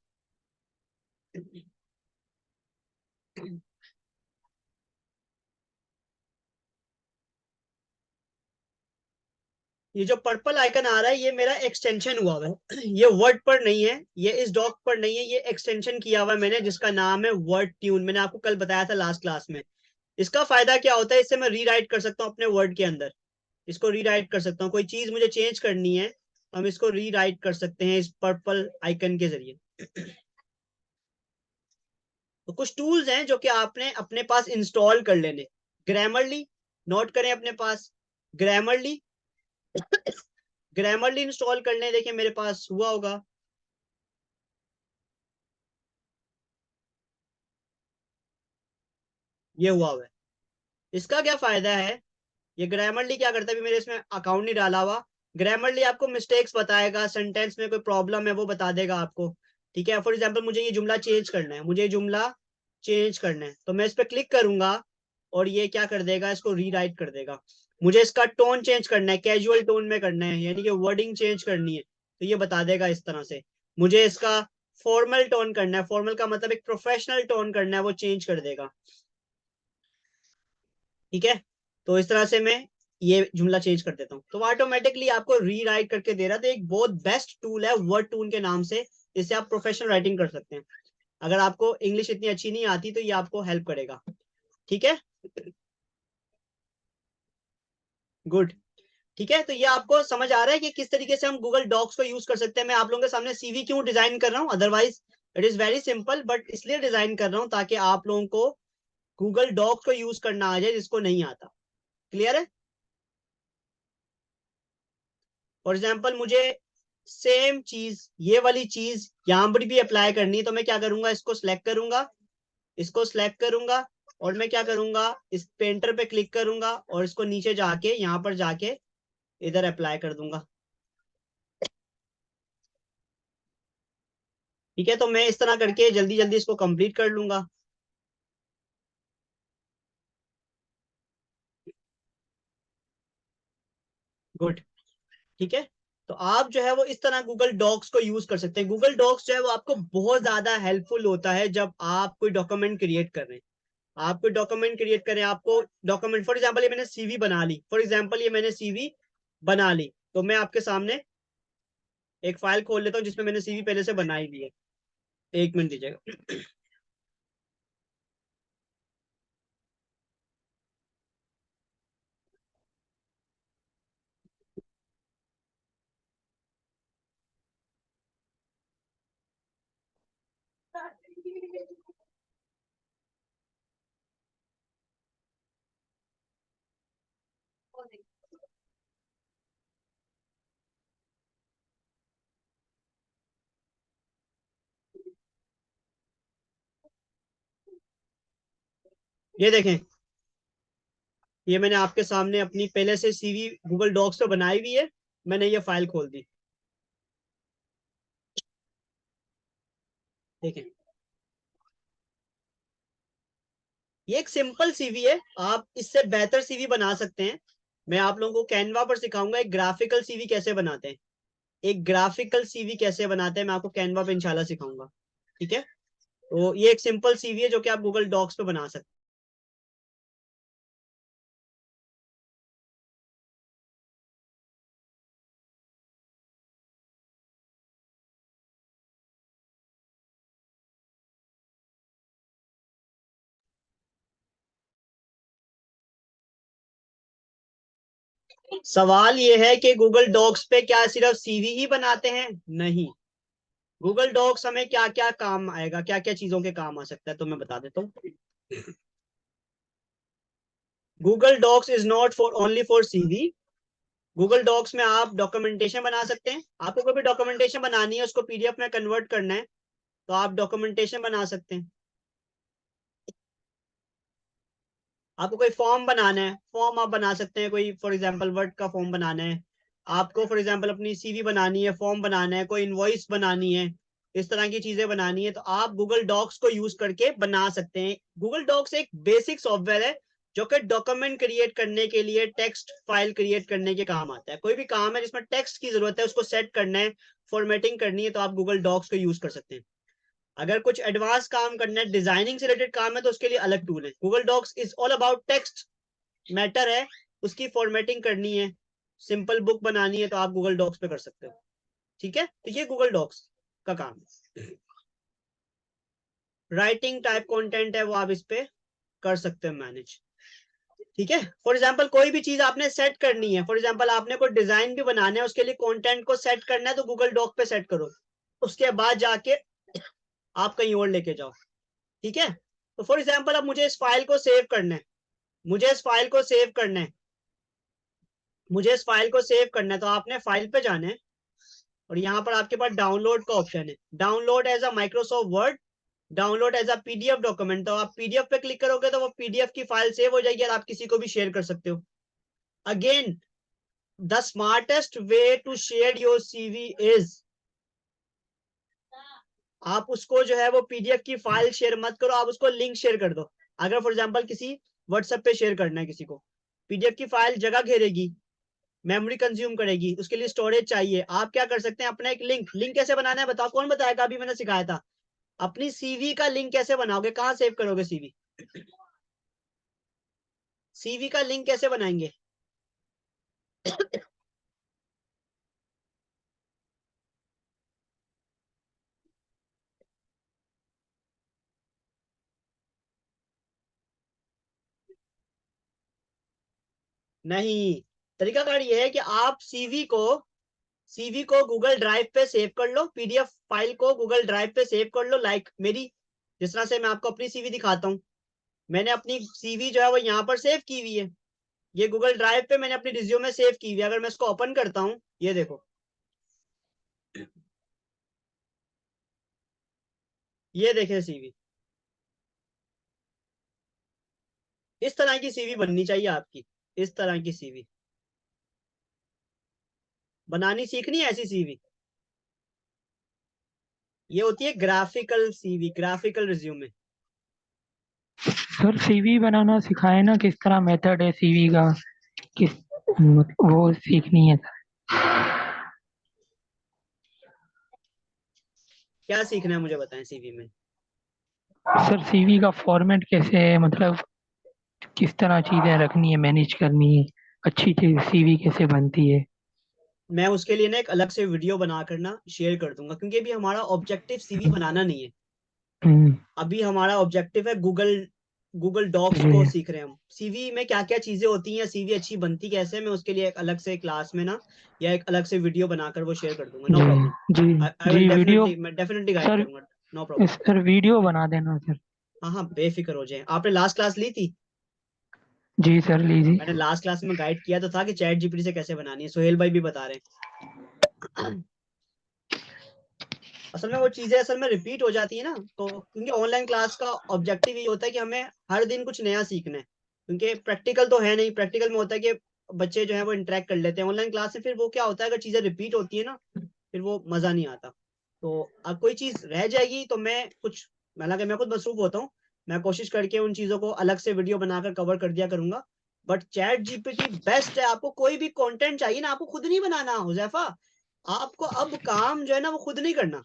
ये जो पर्पल आइकन आ रहा है ये मेरा एक्सटेंशन हुआ हुआ है, ये वर्ड पर नहीं है, ये इस डॉक पर नहीं है, ये एक्सटेंशन किया हुआ है मैंने जिसका नाम है वर्ड ट्यून। मैंने आपको कल बताया था लास्ट क्लास में। इसका फायदा क्या होता है, इससे मैं रीराइट कर सकता हूँ अपने वर्ड के अंदर, इसको रीराइट कर सकता हूँ। कोई चीज मुझे चेंज करनी है, हम इसको रीराइट कर सकते हैं इस पर्पल आइकन के जरिए। तो कुछ टूल्स हैं जो कि आपने अपने पास इंस्टॉल कर लेने। ग्रामरली नोट करें अपने पास, ग्रामरली ग्रामरली इंस्टॉल कर लें। देखिए मेरे पास हुआ होगा, ये हुआ है। इसका क्या फायदा है, ये ग्रामरली क्या करता है, अभी मेरे इसमें अकाउंट नहीं डाला हुआ। ग्रामरली आपको मिस्टेक्स बताएगा, सेंटेंस में कोई प्रॉब्लम है वो बता देगा आपको। ठीक है, फॉर एग्जांपल मुझे ये जुमला चेंज करना है, मुझे ये जुमला चेंज करना है, तो मैं इस पर क्लिक करूंगा और ये क्या कर देगा, इसको रीराइट कर देगा। मुझे इसका टोन चेंज करना है, कैजुअल टोन में करना है, यानी कि वर्डिंग चेंज करनी है, तो ये बता देगा इस तरह से। मुझे इसका फॉर्मल टोन करना है, फॉर्मल का मतलब एक प्रोफेशनल टोन करना है, वो चेंज कर देगा। ठीक है, तो इस तरह से मैं ये जुमला चेंज कर देता हूँ, तो ऑटोमेटिकली आपको रीराइट करके दे रहा है। तो एक बहुत बेस्ट टूल है वर्ड टूल के नाम से, इससे आप प्रोफेशनल राइटिंग कर सकते हैं। अगर आपको इंग्लिश इतनी अच्छी नहीं आती तो ये आपको हेल्प करेगा। ठीक है, गुड। ठीक है, तो ये आपको समझ आ रहा है कि किस तरीके से हम गूगल डॉक्स को यूज कर सकते हैं। मैं आप लोगों के सामने सीवी क्यों डिजाइन कर रहा हूँ, otherwise it is very simple, but इसलिए डिजाइन कर रहा हूँ ताकि आप लोगों को गूगल डॉक्स को यूज करना आ जाए जिसको नहीं आता। क्लियर है? फॉर एग्जाम्पल मुझे सेम चीज, ये वाली चीज यहां पर भी अप्लाई करनी है, तो मैं क्या करूंगा, इसको सिलेक्ट करूंगा, इसको सिलेक्ट करूंगा और मैं क्या करूंगा, इस पेंटर पे क्लिक करूंगा और इसको नीचे जाके यहां पर जाके इधर अप्लाई कर दूंगा। ठीक है, तो मैं इस तरह करके जल्दी जल्दी इसको कंप्लीट कर लूंगा। गुड। ठीक है, तो आप जो है वो इस तरह गूगल डॉक्स को यूज कर सकते हैं। गूगल डॉक्स जो है वो आपको बहुत ज्यादा हेल्पफुल होता है जब आप कोई डॉक्यूमेंट क्रिएट कर रहे हैं। आप कोई डॉक्यूमेंट क्रिएट करें, आपको डॉक्यूमेंट, फॉर एग्जांपल ये मैंने सीवी बना ली, फॉर एग्जांपल ये मैंने सीवी बना ली, तो मैं आपके सामने एक फाइल खोल लेता हूँ जिसमें मैंने सीवी पहले से बनाई हुई है। एक मिनट दीजिएगा। ये देखें, ये मैंने आपके सामने अपनी पहले से सीवी गूगल डॉक्स पे बनाई हुई है, मैंने ये फाइल खोल दी। देखें, ये एक सिंपल सीवी है, आप इससे बेहतर सीवी बना सकते हैं। मैं आप लोगों को कैनवा पर सिखाऊंगा एक ग्राफिकल सीवी कैसे बनाते हैं, एक ग्राफिकल सीवी कैसे बनाते हैं मैं आपको कैनवा पे इंशाल्लाह सिखाऊंगा। ठीक है, तो ये एक सिंपल सीवी है जो कि आप गूगल डॉक्स पे बना सकते हैं। सवाल ये है कि गूगल डॉक्स पे क्या सिर्फ सीवी ही बनाते हैं? नहीं, गूगल डॉक्स हमें क्या क्या काम आएगा, क्या क्या चीजों के काम आ सकता है, तो मैं बता देता हूँ। Google Docs is not for only for CV. Google Docs में आप डॉक्यूमेंटेशन बना सकते हैं। आपको कोई भी डॉक्यूमेंटेशन बनानी है, उसको पीडीएफ में कन्वर्ट करना है, तो आप डॉक्यूमेंटेशन बना सकते हैं। आपको कोई फॉर्म बनाना है, फॉर्म आप बना सकते हैं। कोई फॉर एग्जांपल वर्ड का फॉर्म बनाना है आपको, फॉर एग्जांपल अपनी सीवी बनानी है, फॉर्म बनाना है, कोई इनवॉइस बनानी है, इस तरह की चीजें बनानी है तो आप गूगल डॉक्स को यूज करके बना सकते हैं। गूगल डॉक्स एक बेसिक सॉफ्टवेयर है जो कि डॉक्यूमेंट क्रिएट करने के लिए, टेक्स्ट फाइल क्रिएट करने के काम आता है। कोई भी काम है जिसमें टेक्स्ट की जरूरत है, उसको सेट करना है, फॉर्मेटिंग करनी है, तो आप गूगल डॉक्स को यूज कर सकते हैं। अगर कुछ एडवांस काम करना है, डिजाइनिंग से रिलेटेड काम है, तो उसके लिए अलग टूल है। Google Docs is all about text matter है, उसकी फॉर्मेटिंग करनी है, सिंपल बुक बनानी है, तो आप गूगल डॉक्स पे कर सकते हो। ठीक है, तो ये गूगल डॉक्स का काम है। राइटिंग टाइप कंटेंट है वो आप इस पे कर सकते हो मैनेज। ठीक है, फॉर एग्जांपल कोई भी चीज आपने सेट करनी है, फॉर एग्जांपल आपने कोई डिजाइन भी बनाना है, उसके लिए कंटेंट को सेट करना है, तो गूगल डॉक पे सेट करो, उसके बाद जाके आप कहीं और लेके जाओ। ठीक है, तो फॉर एग्जांपल अब मुझे इस फाइल को सेव करना है, मुझे इस फाइल को सेव करना है, मुझे इस फाइल को सेव करना है, तो आपने फाइल पे जाना है और यहाँ पर आपके पास डाउनलोड का ऑप्शन है, download as a Microsoft Word, download as a PDF document. तो आप पीडीएफ पे क्लिक करोगे तो वो पीडीएफ की फाइल सेव हो जाएगी और आप किसी को भी शेयर कर सकते हो। Again the smartest way to share your CV is, आप उसको जो है वो पीडीएफ की फाइल शेयर मत करो, आप उसको लिंक शेयर कर दो। अगर फॉर एग्जांपल किसी व्हाट्सएप पे शेयर करना है किसी को, पीडीएफ की फाइल जगह घेरेगी, मेमोरी कंज्यूम करेगी, उसके लिए स्टोरेज चाहिए। आप क्या कर सकते हैं, अपना एक लिंक कैसे बनाना है बताओ, कौन बताएगा? अभी मैंने सिखाया था। अपनी सीवी का लिंक कैसे बनाओगे, कहाँ सेव करोगे सीवी? सीवी का लिंक कैसे बनाएंगे? नहीं, तरीकाकार ये है कि आप सीवी को गूगल ड्राइव पे सेव कर लो, पीडीएफ फाइल को गूगल ड्राइव पे सेव कर लो। लाइक मेरी, जिस तरह से मैं आपको अपनी सीवी दिखाता हूँ, मैंने अपनी सीवी जो है वो यहाँ पर सेव की हुई है, ये गूगल ड्राइव पे मैंने अपनी रिज्यूम में सेव की हुई है। अगर मैं इसको ओपन करता हूँ, ये देखो, ये देखें सीवी। इस तरह की सीवी बननी चाहिए आपकी, इस तरह की सीवी बनानी सीखनी है। ऐसी सीवी ये होती है graphical CV, graphical resume.
Sir CV बनाना सिखाए ना, किस तरह मेथड है सीवी का, किस वो सीखनी है।
क्या सीखना है मुझे बताएं सीवी में।
सर सीवी का फॉर्मेट कैसे है, मतलब किस तरह चीजें रखनी है, मैनेज करनी है, अच्छी चीज सीवी कैसे बनती है।
मैं उसके लिए ना एक अलग से वीडियो बना कर ना शेयर कर दूंगा, क्योंकि अभी हमारा ऑब्जेक्टिव सीवी बनाना नहीं है,
हम्म,
अभी हमारा ऑब्जेक्टिव है गूगल डॉक्स
जी
को सीख रहे हैं हम। सीवी में क्या क्या चीजें होती हैं, सीवी अच्छी बनती कैसे, मैं उसके लिए एक अलग से क्लास में ना या एक अलग से वीडियो बनाकर वो शेयर कर दूंगा। नो
जी
प्रॉब्लम,
जी
आई विल
जी वीडियो।
डेफिनेटली, मैं डेफिनेटली गाइड
सर
करूंगा। No problem.
सर वीडियो बना देना सर।
हाँ हाँ, बेफिक्र हो जाए। आपने लास्ट क्लास ली थी?
जी सर लीजिए।
मैंने लास्ट क्लास में गाइड किया तो था कि चैट जीपीटी से कैसे बनानी है, सोहेल भाई भी बता रहे हैं। असल में वो चीजें असल में रिपीट हो जाती है ना, तो क्योंकि ऑनलाइन क्लास का ऑब्जेक्टिव ये होता है कि हमें हर दिन कुछ नया सीखना है, क्योंकि प्रैक्टिकल तो है नहीं। प्रैक्टिकल में होता है कि बच्चे जो है वो इंटरेक्ट कर लेते हैं, ऑनलाइन क्लास से फिर वो क्या होता है, अगर चीजें रिपीट होती है ना, फिर वो मजा नहीं आता। तो अब कोई चीज रह जाएगी तो मैं कुछ, हालांकि मैं खुद मसरूफ होता हूँ, मैं कोशिश करके उन चीजों को अलग से वीडियो बनाकर कवर कर दिया करूंगा। बट चैट जीपीटी बेस्ट है। आपको कोई भी कंटेंट चाहिए ना, आपको खुद नहीं बनाना हुजैफा, आपको अब काम जो है ना वो खुद नहीं करना।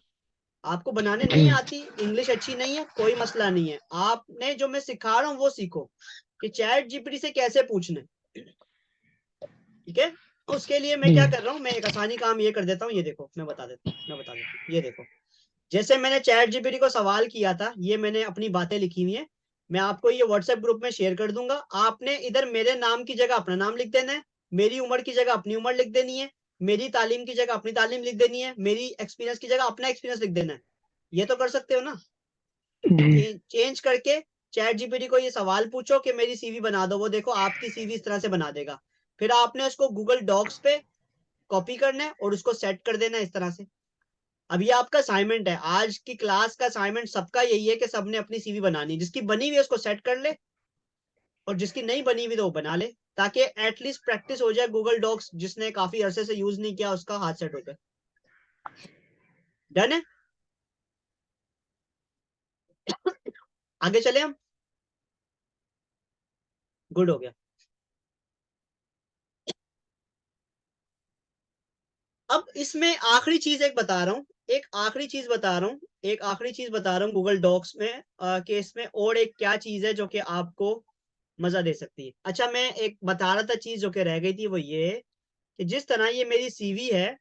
आपको बनाने
जी
नहीं आती, इंग्लिश अच्छी नहीं है, कोई मसला नहीं है, आपने जो मैं सिखा रहा हूँ वो सीखो कि चैट जीपीटी से कैसे पूछना है। ठीक है, उसके लिए मैं
जी
क्या कर रहा हूँ, मैं एक आसानी काम ये कर देता हूँ, ये देखो मैं बता देता हूँ, ये देखो। जैसे मैंने चैट जीपीटी को सवाल किया था, ये मैंने अपनी बातें लिखी हुई है, मैं आपको ये व्हाट्सएप ग्रुप में शेयर कर दूंगा। आपने इधर मेरे नाम की जगह अपना नाम लिख देना है, मेरी उम्र की जगह अपनी उम्र लिख देनी है, मेरी तालीम की जगह अपनी तालीम लिख देनी है, मेरी एक्सपीरियंस की जगह अपना एक्सपीरियंस लिख देना है। ये तो कर सकते हो ना।
जी
चेंज करके चैट जीपीटी को ये सवाल पूछो कि मेरी सीवी बना दो, वो देखो आपकी सीवी इस तरह से बना देगा। फिर आपने उसको गूगल डॉक्स पे कॉपी करना है और उसको सेट कर देना है इस तरह से। अब ये आपका असाइनमेंट है, आज की क्लास का असाइनमेंट सबका यही है कि सबने अपनी सीवी बनानी, जिसकी बनी हुई है उसको सेट कर ले और जिसकी नहीं बनी हुई तो वो बना ले, ताकि एटलीस्ट प्रैक्टिस हो जाए। गूगल डॉक्स जिसने काफी अरसे से यूज नहीं किया उसका हाथ सेट हो जाए। डन है? आगे चले हम, गुड हो गया। अब इसमें आखिरी चीज एक बता रहा हूँ, एक आखिरी चीज बता रहा हूँ, एक आखिरी चीज बता रहा हूँ गूगल डॉक्स में कि इसमें और एक क्या चीज है जो कि आपको मजा दे सकती है। अच्छा, मैं एक बता रहा था चीज जो कि रह गई थी, वो ये कि जिस तरह ये मेरी सीवी है,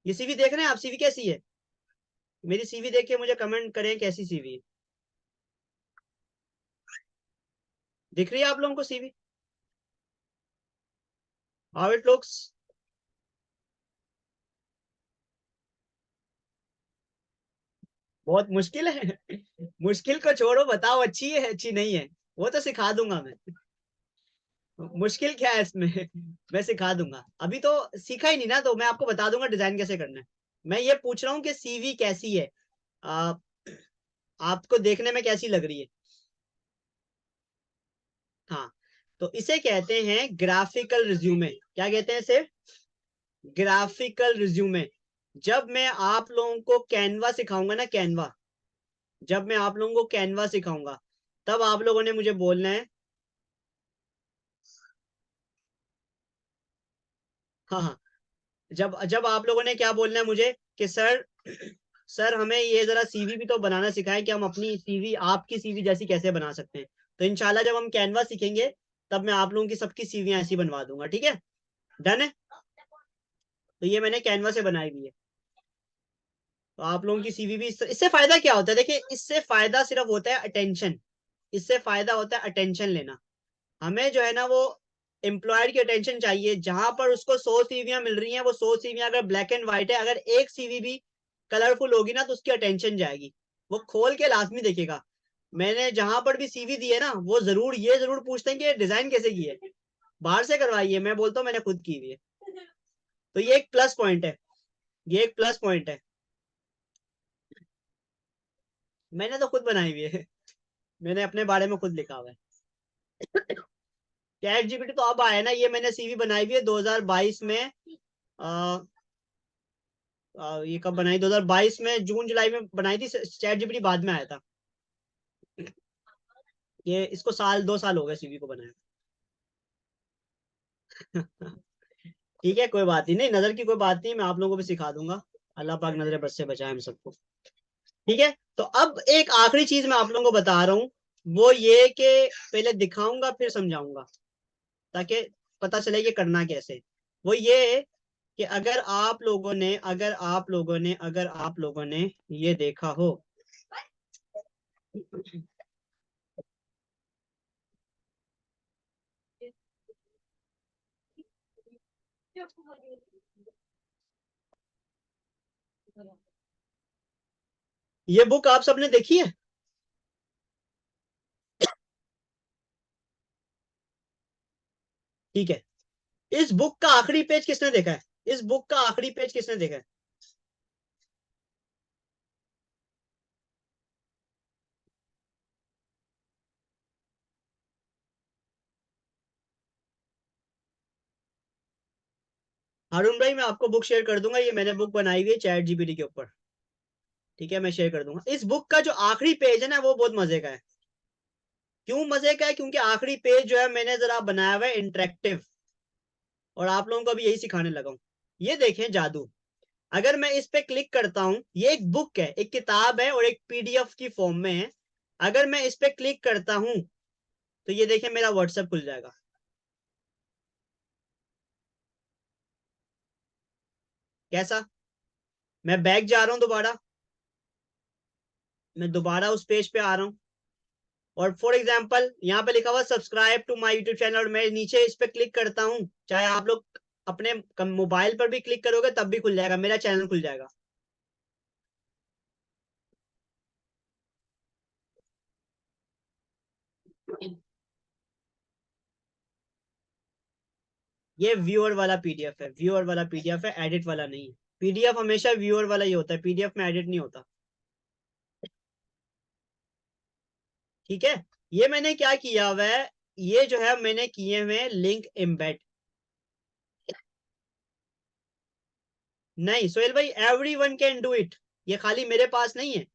ये सीवी देख रहे हैं आप, सीवी कैसी है? मेरी सीवी देख के मुझे कमेंट करें कैसी सीवी है। दिख रही है आप लोगों को सीवी, हाउ इट लुक्स? बहुत मुश्किल है? मुश्किल को छोड़ो, बताओ अच्छी है अच्छी नहीं है, वो तो सिखा दूंगा मैं। मुश्किल क्या है इसमें? मैं सिखा दूंगा, अभी तो सीखा ही नहीं ना, तो मैं आपको बता दूंगा डिजाइन कैसे करना है। मैं ये पूछ रहा हूँ कि सीवी कैसी है, आ, आपको देखने में कैसी लग रही है? हाँ, तो इसे कहते हैं ग्राफिकल रिज्यूमे। क्या कहते हैं इसे? Graphical resume. जब मैं आप लोगों को कैनवा सिखाऊंगा ना, कैनवा, जब मैं आप लोगों को कैनवा सिखाऊंगा, तब आप लोगों ने मुझे बोलना है, हाँ हाँ, जब जब आप लोगों ने क्या बोलना है मुझे कि सर, सर हमें ये जरा सीवी भी तो बनाना सिखाएं कि हम अपनी सीवी आपकी सीवी जैसी कैसे बना सकते हैं। तो इंशाल्लाह जब हम कैनवा सीखेंगे, तब मैं आप लोगों की सबकी सीवियां ऐसी बनवा दूंगा, ठीक है? डन है? तो ये मैंने कैनवा से बनाई हुई है, तो आप लोगों की सीवी भी इससे फायदा क्या होता है? देखिए, इससे फायदा सिर्फ होता है अटेंशन, इससे फायदा होता है अटेंशन लेना। हमें जो है ना वो एम्प्लॉयर की अटेंशन चाहिए, जहां पर उसको 100 सीवियां मिल रही हैं, वो 100 सीवियां अगर ब्लैक एंड व्हाइट है, अगर एक सीवी भी कलरफुल होगी ना, तो उसकी अटेंशन जाएगी, वो खोल के लाजमी देखेगा। मैंने जहां पर भी सीवी दी है ना, वो ये जरूर पूछते हैं कि डिजाइन कैसे की है, बाहर से करवाई है? मैं बोलता हूँ मैंने खुद की हुई है। तो ये एक प्लस पॉइंट है, ये एक प्लस पॉइंट है। मैंने तो खुद बनाई हुई है, मैंने अपने बारे में खुद लिखा हुआ है। चैट जीपीटी तो अब आया ना, ये मैंने सीवी बनाई हुई है 2022 में। आ, ये कब बनाई? 2022 में जून जुलाई में बनाई थी, चैट जीपीटी बाद में आया था। ये इसको 2 साल हो गए सीवी को बनाया। ठीक है, कोई बात ही नहीं, नजर की कोई बात नहीं, मैं आप लोगों को भी सिखा दूंगा। अल्लाह पाक नजर बद से बचाए हम सबको। ठीक है, तो अब एक आखिरी चीज मैं आप लोगों को बता रहा हूँ, वो ये कि पहले दिखाऊंगा फिर समझाऊंगा, ताकि पता चले कि करना कैसे। वो ये कि अगर आप लोगों ने ये देखा हो, ये बुक आप सबने देखी है? ठीक है, इस बुक का आखिरी पेज किसने देखा है? इस बुक का आखिरी पेज किसने देखा है? हारून भाई, मैं आपको बुक शेयर कर दूंगा, ये मैंने बुक बनाई हुई है चैट जीपीटी के ऊपर। ठीक है, मैं शेयर कर दूंगा। इस बुक का जो आखिरी पेज है ना, वो बहुत मजे का है। क्यों मजे का है? क्योंकि आखिरी पेज जो है मैंने जरा बनाया हुआ है इंटरेक्टिव, और आप लोगों को अभी यही सिखाने लगा हूँ। ये देखें जादू, अगर मैं इस पे क्लिक करता हूं, ये एक बुक है, एक किताब है, और एक पीडीएफ की फॉर्म में है। अगर मैं इस पे क्लिक करता हूं, तो ये देखें मेरा व्हाट्सएप खुल जाएगा। कैसा? मैं बैक जा रहा हूं, दोबारा मैं दोबारा उस पेज पे आ रहा हूं, और फॉर एग्जाम्पल यहाँ पे लिखा हुआ subscribe to my YouTube channel, और मैं नीचे इस पे क्लिक करता हूँ, चाहे आप लोग अपने मोबाइल पर भी क्लिक करोगे तब भी खुल जाएगा, मेरा चैनल खुल जाएगा। ये व्यूअर वाला पीडीएफ है, व्यूअर वाला पीडीएफ है, एडिट वाला नहीं है। पीडीएफ हमेशा व्यूअर वाला ही होता है, पीडीएफ में एडिट नहीं होता। ठीक है, ये मैंने क्या किया हुआ है, ये जो है मैंने किए हुए लिंक एम्बेड। नहीं सोहेल भाई, एवरीवन कैन डू इट, ये खाली मेरे पास नहीं है,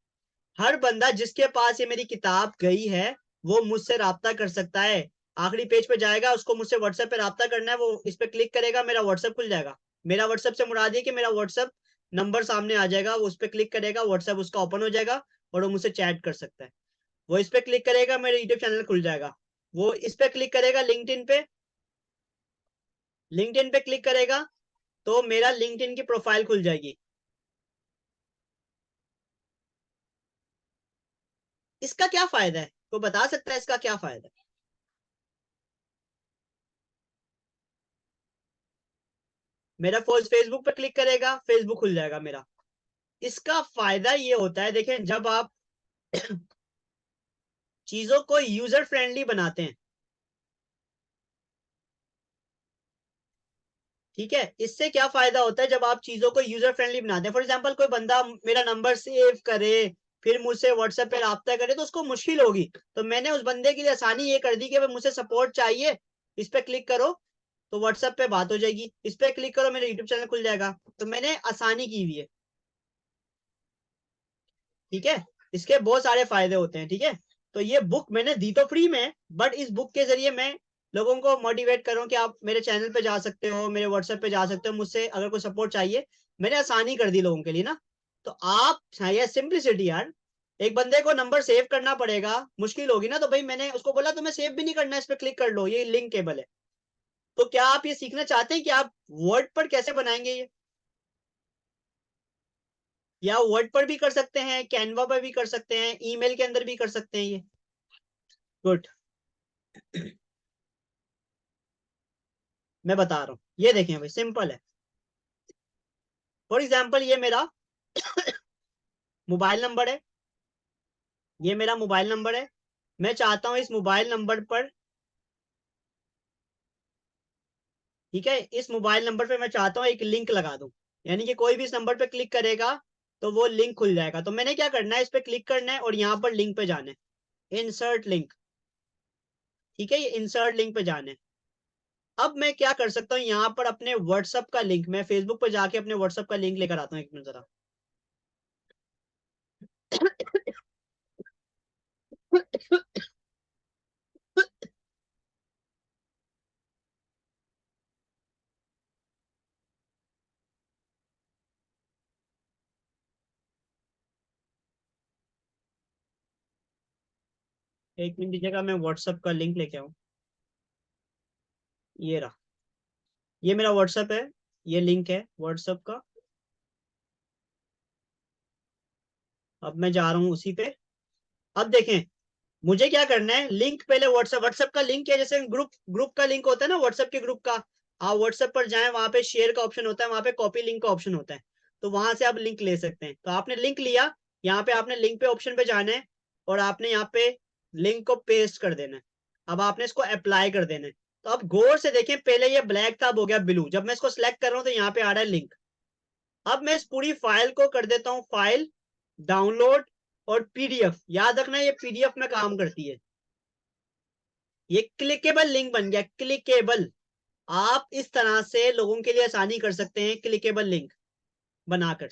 हर बंदा जिसके पास ये मेरी किताब गई है वो मुझसे राब्ता कर सकता है। आखिरी पेज पे जाएगा, उसको मुझसे व्हाट्सएप पे राब्ता करना है, वो इस पे क्लिक करेगा, मेरा व्हाट्सएप खुल जाएगा। मेरा व्हाट्सएप से मुराद है कि मेरा व्हाट्सएप नंबर सामने आ जाएगा, वो उस पे क्लिक करेगा, व्हाट्सएप उसका ओपन हो जाएगा और वो मुझसे चैट कर सकता है। वो इस पे क्लिक करेगा, मेरा यूट्यूब चैनल खुल जाएगा। वो इस पे क्लिक करेगा, लिंक्डइन पे क्लिक करेगा तो मेरा लिंक्डइन की प्रोफाइल खुल जाएगी। इसका क्या फायदा है, तो बता सकता है इसका क्या फायदा है? मेरा फेसबुक पे क्लिक करेगा, फेसबुक खुल जाएगा मेरा। इसका फायदा ये होता है, देखें, जब आप चीजों को यूजर फ्रेंडली बनाते हैं, ठीक है, इससे क्या फायदा होता है जब आप चीजों को यूजर फ्रेंडली बनाते हैं। फॉर एग्जांपल कोई बंदा मेरा नंबर सेव करे फिर मुझसे व्हाट्सएप पे राब्ता करे तो उसको मुश्किल होगी। तो मैंने उस बंदे के लिए आसानी ये कर दी कि भाई मुझसे सपोर्ट चाहिए, इस पे क्लिक करो तो व्हाट्सएप पे बात हो जाएगी, इस पे क्लिक करो मेरा यूट्यूब चैनल खुल जाएगा। तो मैंने आसानी की हुई है, ठीक है। इसके बहुत सारे फायदे होते हैं, ठीक है। तो ये बुक मैंने दी तो फ्री में, बट इस बुक के जरिए मैं लोगों को मोटिवेट करूं कि आप मेरे चैनल पे जा सकते हो, मेरे व्हाट्सएप पे जा सकते हो, मुझसे अगर कोई सपोर्ट चाहिए। मैंने आसानी कर दी लोगों के लिए ना। तो आप, ये सिंपलिसिटी यार। एक बंदे को नंबर सेव करना पड़ेगा, मुश्किल होगी ना, तो भाई मैंने उसको बोला तुम्हें सेव भी नहीं करना, इस पे क्लिक कर लो, ये लिंक केबल है। तो क्या आप ये सीखना चाहते हैं कि आप वर्ड पर कैसे बनाएंगे ये? या वर्ड पर भी कर सकते हैं, कैनवा पर भी कर सकते हैं, ईमेल के अंदर भी कर सकते हैं ये। गुड। मैं बता रहा हूं, ये देखें भाई, सिंपल है। फॉर एग्जाम्पल ये मेरा मोबाइल नंबर है, ये मेरा मोबाइल नंबर है। मैं चाहता हूं इस मोबाइल नंबर पर, ठीक है, इस मोबाइल नंबर पे मैं चाहता हूं एक लिंक लगा दूं, यानी कि कोई भी इस नंबर पे क्लिक करेगा तो वो लिंक खुल जाएगा। तो मैंने क्या करना है, इस पे क्लिक करना है और यहाँ पर लिंक पे जाना है, इंसर्ट लिंक, ठीक है, ये इंसर्ट लिंक पे जाना है। अब मैं क्या कर सकता हूँ, यहाँ पर अपने व्हाट्सएप का लिंक, मैं फेसबुक पर जाके अपने व्हाट्सएप का लिंक लेकर आता हूँ, एक मिनट जरा। एक मिनट दीजिएगा, मैं व्हाट्सएप का लिंक लेके आऊँ। ये रहा, ये मेरा व्हाट्सएप है, ये लिंक है व्हाट्सएप का। अब मैं जा रहा हूँ उसी पे। अब देखें मुझे क्या करना है, लिंक पहले व्हाट्सएप का लिंक है, जैसे ग्रुप का लिंक होता है ना, व्हाट्सएप के ग्रुप का। आप व्हाट्सएप पर जाएं, वहां पे शेयर का ऑप्शन होता है, वहां पे कॉपी लिंक का ऑप्शन होता है, तो वहां से आप लिंक ले सकते हैं। तो आपने लिंक लिया, यहाँ पे आपने लिंक पे ऑप्शन पे जाना है और आपने यहाँ पे लिंक को पेस्ट कर देना है। अब आपने इसको अप्लाई कर देना है। तो अब गौर से देखें, पहले ये ब्लैक था, अब हो गया ब्लू। जब मैं इसको सिलेक्ट कर रहा हूँ तो यहाँ पे आ रहा है लिंक। अब मैं इस पूरी फाइल को कर देता हूँ फाइल, डाउनलोड और पीडीएफ। याद रखना ये पीडीएफ में काम करती है। ये क्लिकेबल लिंक बन गया, क्लिकेबल। आप इस तरह से लोगों के लिए आसानी कर सकते हैं, क्लिकेबल लिंक बनाकर,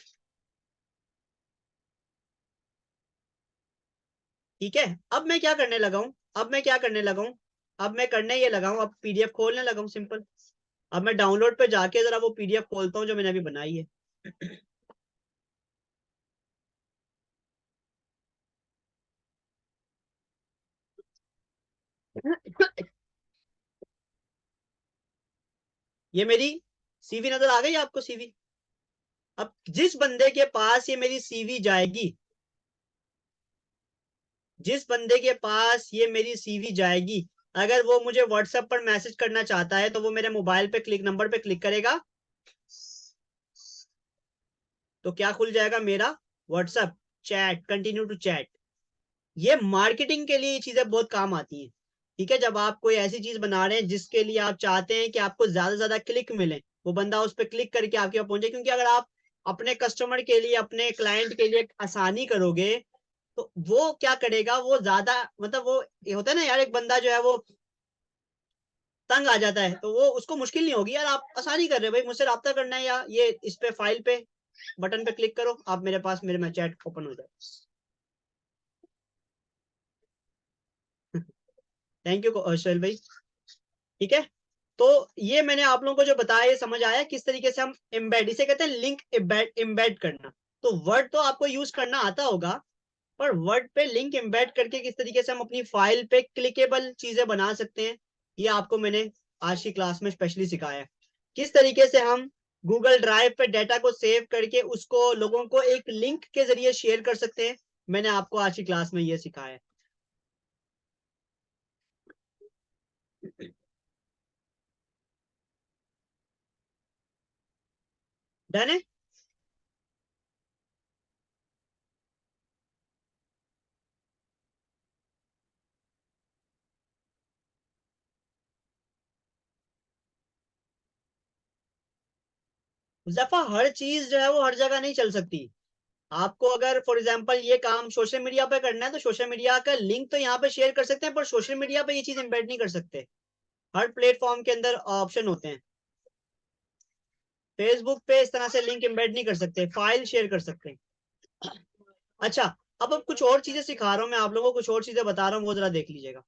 ठीक है। अब मैं क्या करने लगा हूं, अब मैं करने ये लगा हूं, अब पीडीएफ खोलने लगा हूं, सिंपल। अब मैं डाउनलोड पे जाके जरा वो पीडीएफ खोलता हूं जो मैंने अभी बनाई है। ये मेरी सीवी नजर आ गई आपको, सीवी। अब जिस बंदे के पास ये मेरी सीवी जाएगी, जिस बंदे के पास ये मेरी सीवी जाएगी, अगर वो मुझे व्हाट्सएप पर मैसेज करना चाहता है तो वो मेरे मोबाइल पे क्लिक, नंबर पे क्लिक करेगा तो क्या खुल जाएगा, मेरा WhatsApp chat, continue to chat. ये मार्केटिंग के लिए ये चीजें बहुत काम आती हैं, ठीक है। जब आप कोई ऐसी चीज बना रहे हैं जिसके लिए आप चाहते हैं कि आपको ज्यादा से ज्यादा क्लिक मिले, वो बंदा उस पर क्लिक करके आपके पास पहुंचे। क्योंकि अगर आप अपने कस्टमर के लिए, अपने क्लाइंट के लिए आसानी करोगे तो वो क्या करेगा, वो ज्यादा, मतलब वो ये होता है ना यार, एक बंदा जो है वो तंग आ जाता है, तो वो उसको मुश्किल नहीं होगी यार, आप आसानी कर रहे हो भाई, मुझसे राब्ता करना है, या ये इस पे फाइल पे बटन पे क्लिक करो, आप मेरे पास, मेरे में चैट ओपन हो जाए। थैंक यू शैल भाई। ठीक है, तो ये मैंने आप लोगों को जो बताया ये समझ आया किस तरीके से हम एम्बेड, इसे कहते हैं लिंक एम्बेड करना। तो वर्ड तो आपको यूज करना आता होगा, पर वर्ड पे लिंक एम्बेड करके किस तरीके से हम अपनी फाइल पे क्लिकेबल चीजें बना सकते हैं, ये आपको मैंने आज की क्लास में स्पेशली सिखाया है। किस तरीके से हम गूगल ड्राइव पे डाटा को सेव करके उसको लोगों को एक लिंक के जरिए शेयर कर सकते हैं, मैंने आपको आज की क्लास में ये सिखाया है। डन है? मुजफ्फर, हर चीज जो है वो हर जगह नहीं चल सकती। आपको अगर फॉर एग्जांपल ये काम सोशल मीडिया पे करना है तो सोशल मीडिया का लिंक तो यहाँ पे शेयर कर सकते हैं, पर सोशल मीडिया पे ये चीज एम्बेड नहीं कर सकते। हर प्लेटफॉर्म के अंदर ऑप्शन होते हैं। फेसबुक पे इस तरह से लिंक एम्बेड नहीं कर सकते, फाइल शेयर कर सकते हैं। अच्छा, अब कुछ और चीजें सिखा रहा हूँ मैं आप लोगों को, कुछ और चीजें बता रहा हूँ, वो जरा देख लीजिएगा।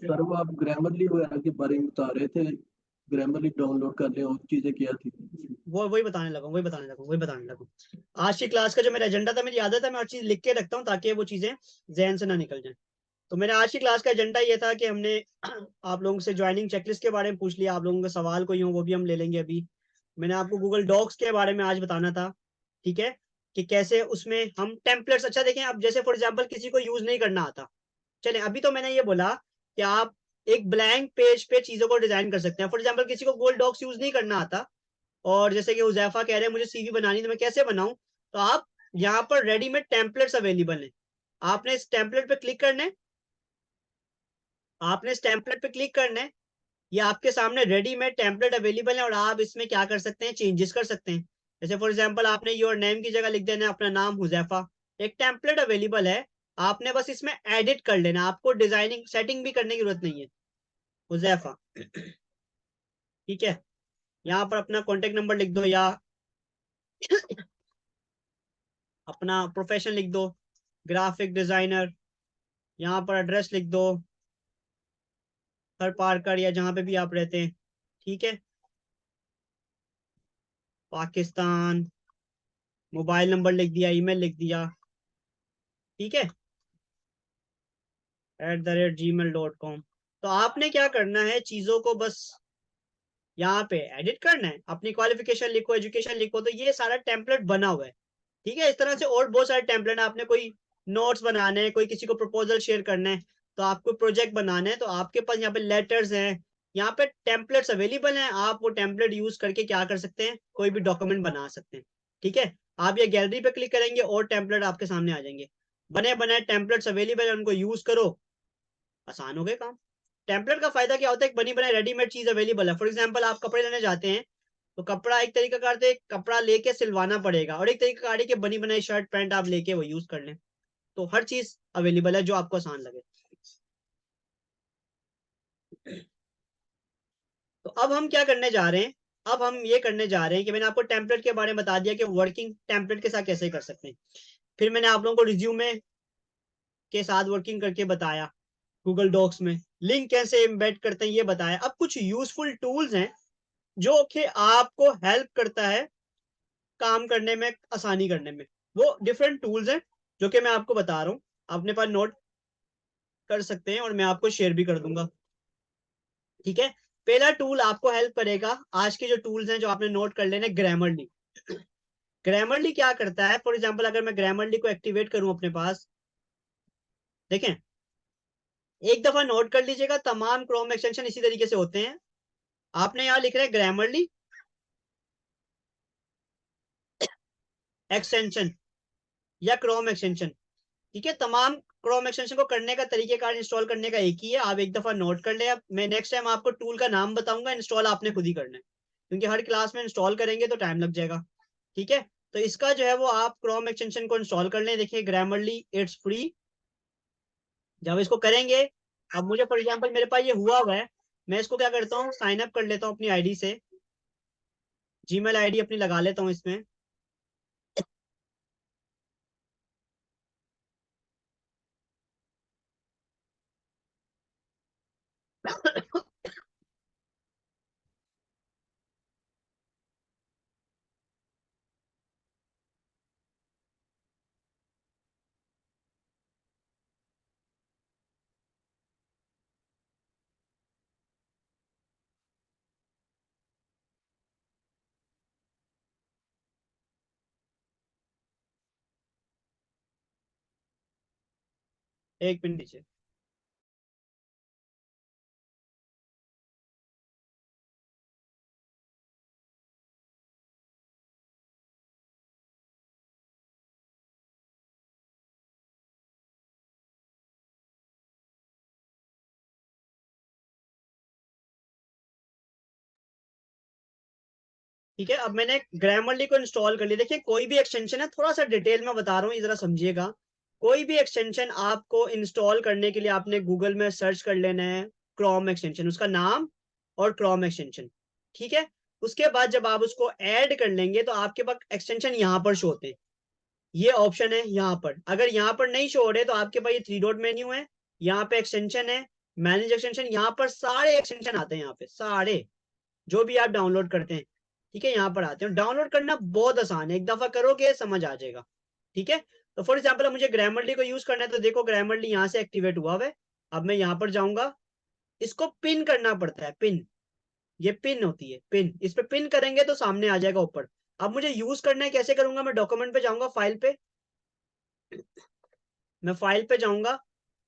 सर वो आप ग्रामरली वगैरह के बारे में बता रहे थे, ग्रामरली डाउनलोड कर लें और चीजें क्या थी?
वो वही बताने लगा। आज की क्लास का जो मेरा एजेंडा था, मेरी आदत है मैं हर चीज लिख के रखता हूँ ताकि वो चीजें जहन से ना निकल जाए। तो मेरा आज की क्लास का एजेंडा ये था कि हमने आप लोगों से ज्वाइनिंग चेकलिस्ट के बारे में पूछ लिया, आप लोगों के सवाल कोई हो वो भी हम ले लेंगे अभी। मैंने आपको गूगल डॉक्स के बारे में आज बताना था, ठीक है, कि कैसे उसमें हम टेम्पलेट्स, अच्छा देखें, अब जैसे फॉर एग्जांपल किसी को यूज नहीं करना आता, चले अभी तो मैंने ये बोला कि आप एक ब्लैंक पेज पे चीजों को डिजाइन कर सकते हैं। फॉर एग्जांपल किसी को गूगल डॉक्स यूज नहीं करना आता, और जैसे कि हुजैफा कह रहे हैं मुझे सीवी बनानी, तो मैं कैसे बनाऊं, तो आप यहाँ पर रेडीमेड टेम्पलेट्स अवेलेबल हैं। आपने इस टेम्पलेट पे क्लिक करना है, ये आपके सामने रेडीमेड टेम्पलेट अवेलेबल है, और आप इसमें क्या कर सकते हैं, चेंजेस कर सकते हैं। जैसे फॉर एग्जांपल आपने योर नेम की जगह लिख देना है अपना नाम हुजैफा, एक टेम्पलेट अवेलेबल है, आपने बस इसमें एडिट कर लेना, आपको डिजाइनिंग सेटिंग भी करने की जरूरत नहीं है, हुजैफा। ठीक है, यहाँ पर अपना कॉन्टेक्ट नंबर लिख दो या अपना प्रोफेशन लिख दो, ग्राफिक डिजाइनर, यहाँ पर एड्रेस लिख दो, हर पारकर या जहां पे भी आप रहते हैं, ठीक है, पाकिस्तान, मोबाइल नंबर लिख दिया, ईमेल लिख दिया, ठीक है, @gmail.com। तो आपने क्या करना है, चीजों को बस यहाँ पे एडिट करना है, अपनी क्वालिफिकेशन लिखो, एजुकेशन लिखो, तो ये सारा टेम्पलेट बना हुआ है। ठीक है, इस तरह से और बहुत सारे टेम्पलेट है। आपने कोई नोट्स बनाने हैं, कोई किसी को प्रपोजल शेयर करना है, तो आपको प्रोजेक्ट बनाना है, तो आपके पास यहाँ पे लेटर्स हैं, यहाँ पे टेम्पलेट्स अवेलेबल हैं, आप वो टेम्पलेट यूज करके क्या कर सकते हैं, कोई भी डॉक्यूमेंट बना सकते हैं। ठीक है, आप ये गैलरी पे क्लिक करेंगे और टेम्पलेट आपके सामने आ जाएंगे, बने बनाए टेम्पलेट्स अवेलेबल है, उनको यूज करो, आसान हो गए काम। टेम्पलेट का फायदा क्या होता है, एक बनी बनाई रेडीमेड चीज अवेलेबल है। फॉर एग्जाम्पल आप कपड़े लेने जाते हैं, तो कपड़ा एक तरीका करते, कपड़ा लेके सिलवाना पड़ेगा, और एक तरीका कार के बनी बनाई शर्ट पैंट आप लेके वो यूज कर लें, तो हर चीज अवेलेबल है जो आपको आसान लगे। तो अब हम क्या करने जा रहे हैं, अब हम ये करने जा रहे हैं कि मैंने आपको टेम्पलेट के बारे में बता दिया कि वर्किंग टेम्पलेट के साथ कैसे कर सकते हैं, फिर मैंने आप लोगों को रिज्यूमे के साथ वर्किंग करके बताया, गूगल डॉक्स में लिंक कैसे एम्बेड करते हैं ये बताया। अब कुछ यूजफुल टूल्स हैं जो कि आपको हेल्प करता है काम करने में, आसानी करने में, वो डिफरेंट टूल्स हैं जो कि मैं आपको बता रहा हूँ, अपने पास नोट कर सकते हैं और मैं आपको शेयर भी कर दूंगा। ठीक है, पहला टूल आपको हेल्प करेगा, आज के जो टूल्स हैं जो आपने नोट कर लेने, ग्रामरली। ग्रामरली क्या करता है, फॉर एग्जांपल अगर मैं ग्रामरली को एक्टिवेट करूं अपने पास, देखें, एक दफा नोट कर लीजिएगा, तमाम क्रोम एक्सटेंशन इसी तरीके से होते हैं। आपने यहाँ लिख रहे हैं ग्रामरली एक्सटेंशन या क्रोम एक्सटेंशन, ठीक है, तमाम क्रोम एक्सटेंशन को करने का तरीकेकार इंस्टॉल करने का एक ही है, आप एक दफा नोट कर ले। अब मैं नेक्स्ट टाइम आपको टूल का नाम बताऊंगा, इंस्टॉल आपने खुद ही करना है, क्योंकि हर क्लास में इंस्टॉल करेंगे तो टाइम लग जाएगा। ठीक है, तो इसका जो है वो आप क्रोम एक्सटेंशन को इंस्टॉल कर लें। देखिए ग्रामरली इट्स फ्री। जब इसको करेंगे, अब मुझे फॉर एग्जांपल मेरे पास ये हुआ है, मैं इसको क्या करता हूँ, साइन अप कर लेता हूँ अपनी आईडी से, जीमेल आईडी अपनी लगा लेता हूँ इसमें। एक मिनट नीचे। ठीक है, अब मैंने ग्रामरली को इंस्टॉल कर लिया। देखिए कोई भी एक्सटेंशन है, थोड़ा सा डिटेल में बता रहा हूँ, जरा समझिएगा। कोई भी एक्सटेंशन आपको इंस्टॉल करने के लिए आपने गूगल में सर्च कर लेना है क्रोम एक्सटेंशन, उसका नाम और क्रोम एक्सटेंशन। ठीक है, उसके बाद जब आप उसको ऐड कर लेंगे तो आपके पास एक्सटेंशन यहाँ पर शो होते हैं। ये ऑप्शन है यहाँ पर। अगर यहाँ पर नहीं शो हो रहे तो आपके पास ये 3 डॉट मेन्यू है, यहाँ पे एक्सटेंशन है, मैनेज एक्सटेंशन, यहाँ पर सारे एक्सटेंशन आते हैं। यहाँ पे सारे जो भी आप डाउनलोड करते हैं, ठीक है, यहाँ पर आते हैं। डाउनलोड करना बहुत आसान है, एक दफा करोगे समझ आ जाएगा। ठीक है, तो फॉर एग्जाम्पल मुझे ग्रामरली को यूज करना है, तो देखो ग्रामरली यहाँ से एक्टिवेट हुआ है। अब मैं यहाँ पर जाऊंगा, इसको पिन करना पड़ता है, पिन, ये पिन होती है, पिन, इस पे पिन करेंगे तो सामने आ जाएगा ऊपर। अब मुझे यूज करना है, कैसे करूंगा, मैं डॉक्यूमेंट पे जाऊंगा, फाइल पे, मैं फाइल पे जाऊंगा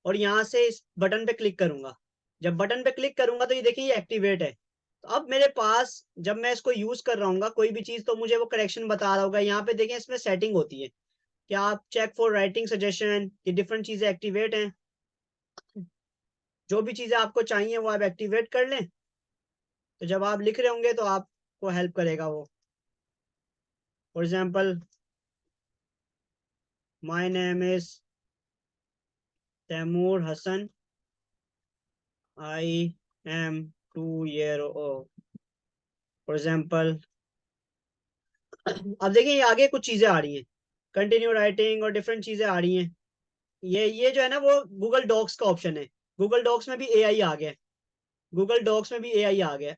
और यहाँ से इस बटन पे क्लिक करूंगा। जब बटन पे क्लिक करूंगा तो ये देखिए ये एक्टिवेट है। तो अब मेरे पास जब मैं इसको यूज कर रहा हूँ कोई भी चीज, तो मुझे वो करेक्शन बता रहा होगा। यहाँ पे देखें इसमें सेटिंग होती है कि आप चेक फॉर राइटिंग सजेशन, ये डिफरेंट चीजें एक्टिवेट हैं। जो भी चीजें आपको चाहिए वो आप एक्टिवेट कर लें, तो जब आप लिख रहे होंगे तो आपको हेल्प करेगा वो। For example my name is Taimur Hasan, I am 2 year old, for example. अब देखिए ये आगे कुछ चीजें आ रही हैं, कंटिन्यू राइटिंग और डिफरेंट चीजें आ रही हैं। ये जो है ना वो गूगल डॉक्स का ऑप्शन है। गूगल डॉक्स में भी एआई आ गया, गूगल डॉक्स में भी एआई आ गया।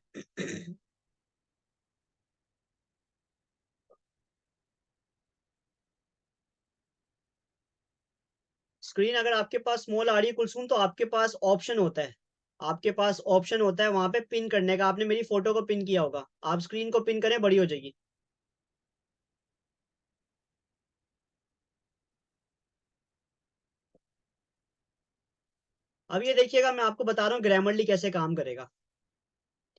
स्क्रीन अगर आपके पास स्मॉल आ रही है कुलसूम, तो आपके पास ऑप्शन होता है, आपके पास ऑप्शन होता है वहां पे पिन करने का। आपने मेरी फोटो को पिन किया होगा, आप स्क्रीन को पिन करें, बड़ी हो जाएगी। अब ये देखिएगा, मैं आपको बता रहा हूँ ग्रामरली कैसे काम करेगा।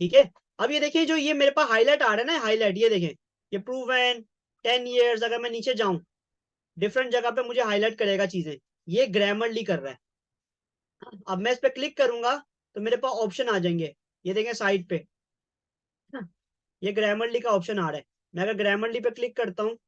ठीक है, अब ये देखिए जो ये मेरे पास हाईलाइट आ रहा है ना, हाईलाइट, ये देखें, ये प्रूवन 10 years। अगर मैं नीचे जाऊं डिफरेंट जगह पे मुझे हाईलाइट करेगा चीजें, ये ग्रामरली कर रहा है। अब मैं इस पे क्लिक करूंगा तो मेरे पास ऑप्शन आ जाएंगे, ये देखें साइड पे, ये ग्रामरली का ऑप्शन आ रहा है। मैं अगर ग्रामरली पे क्लिक करता हूँ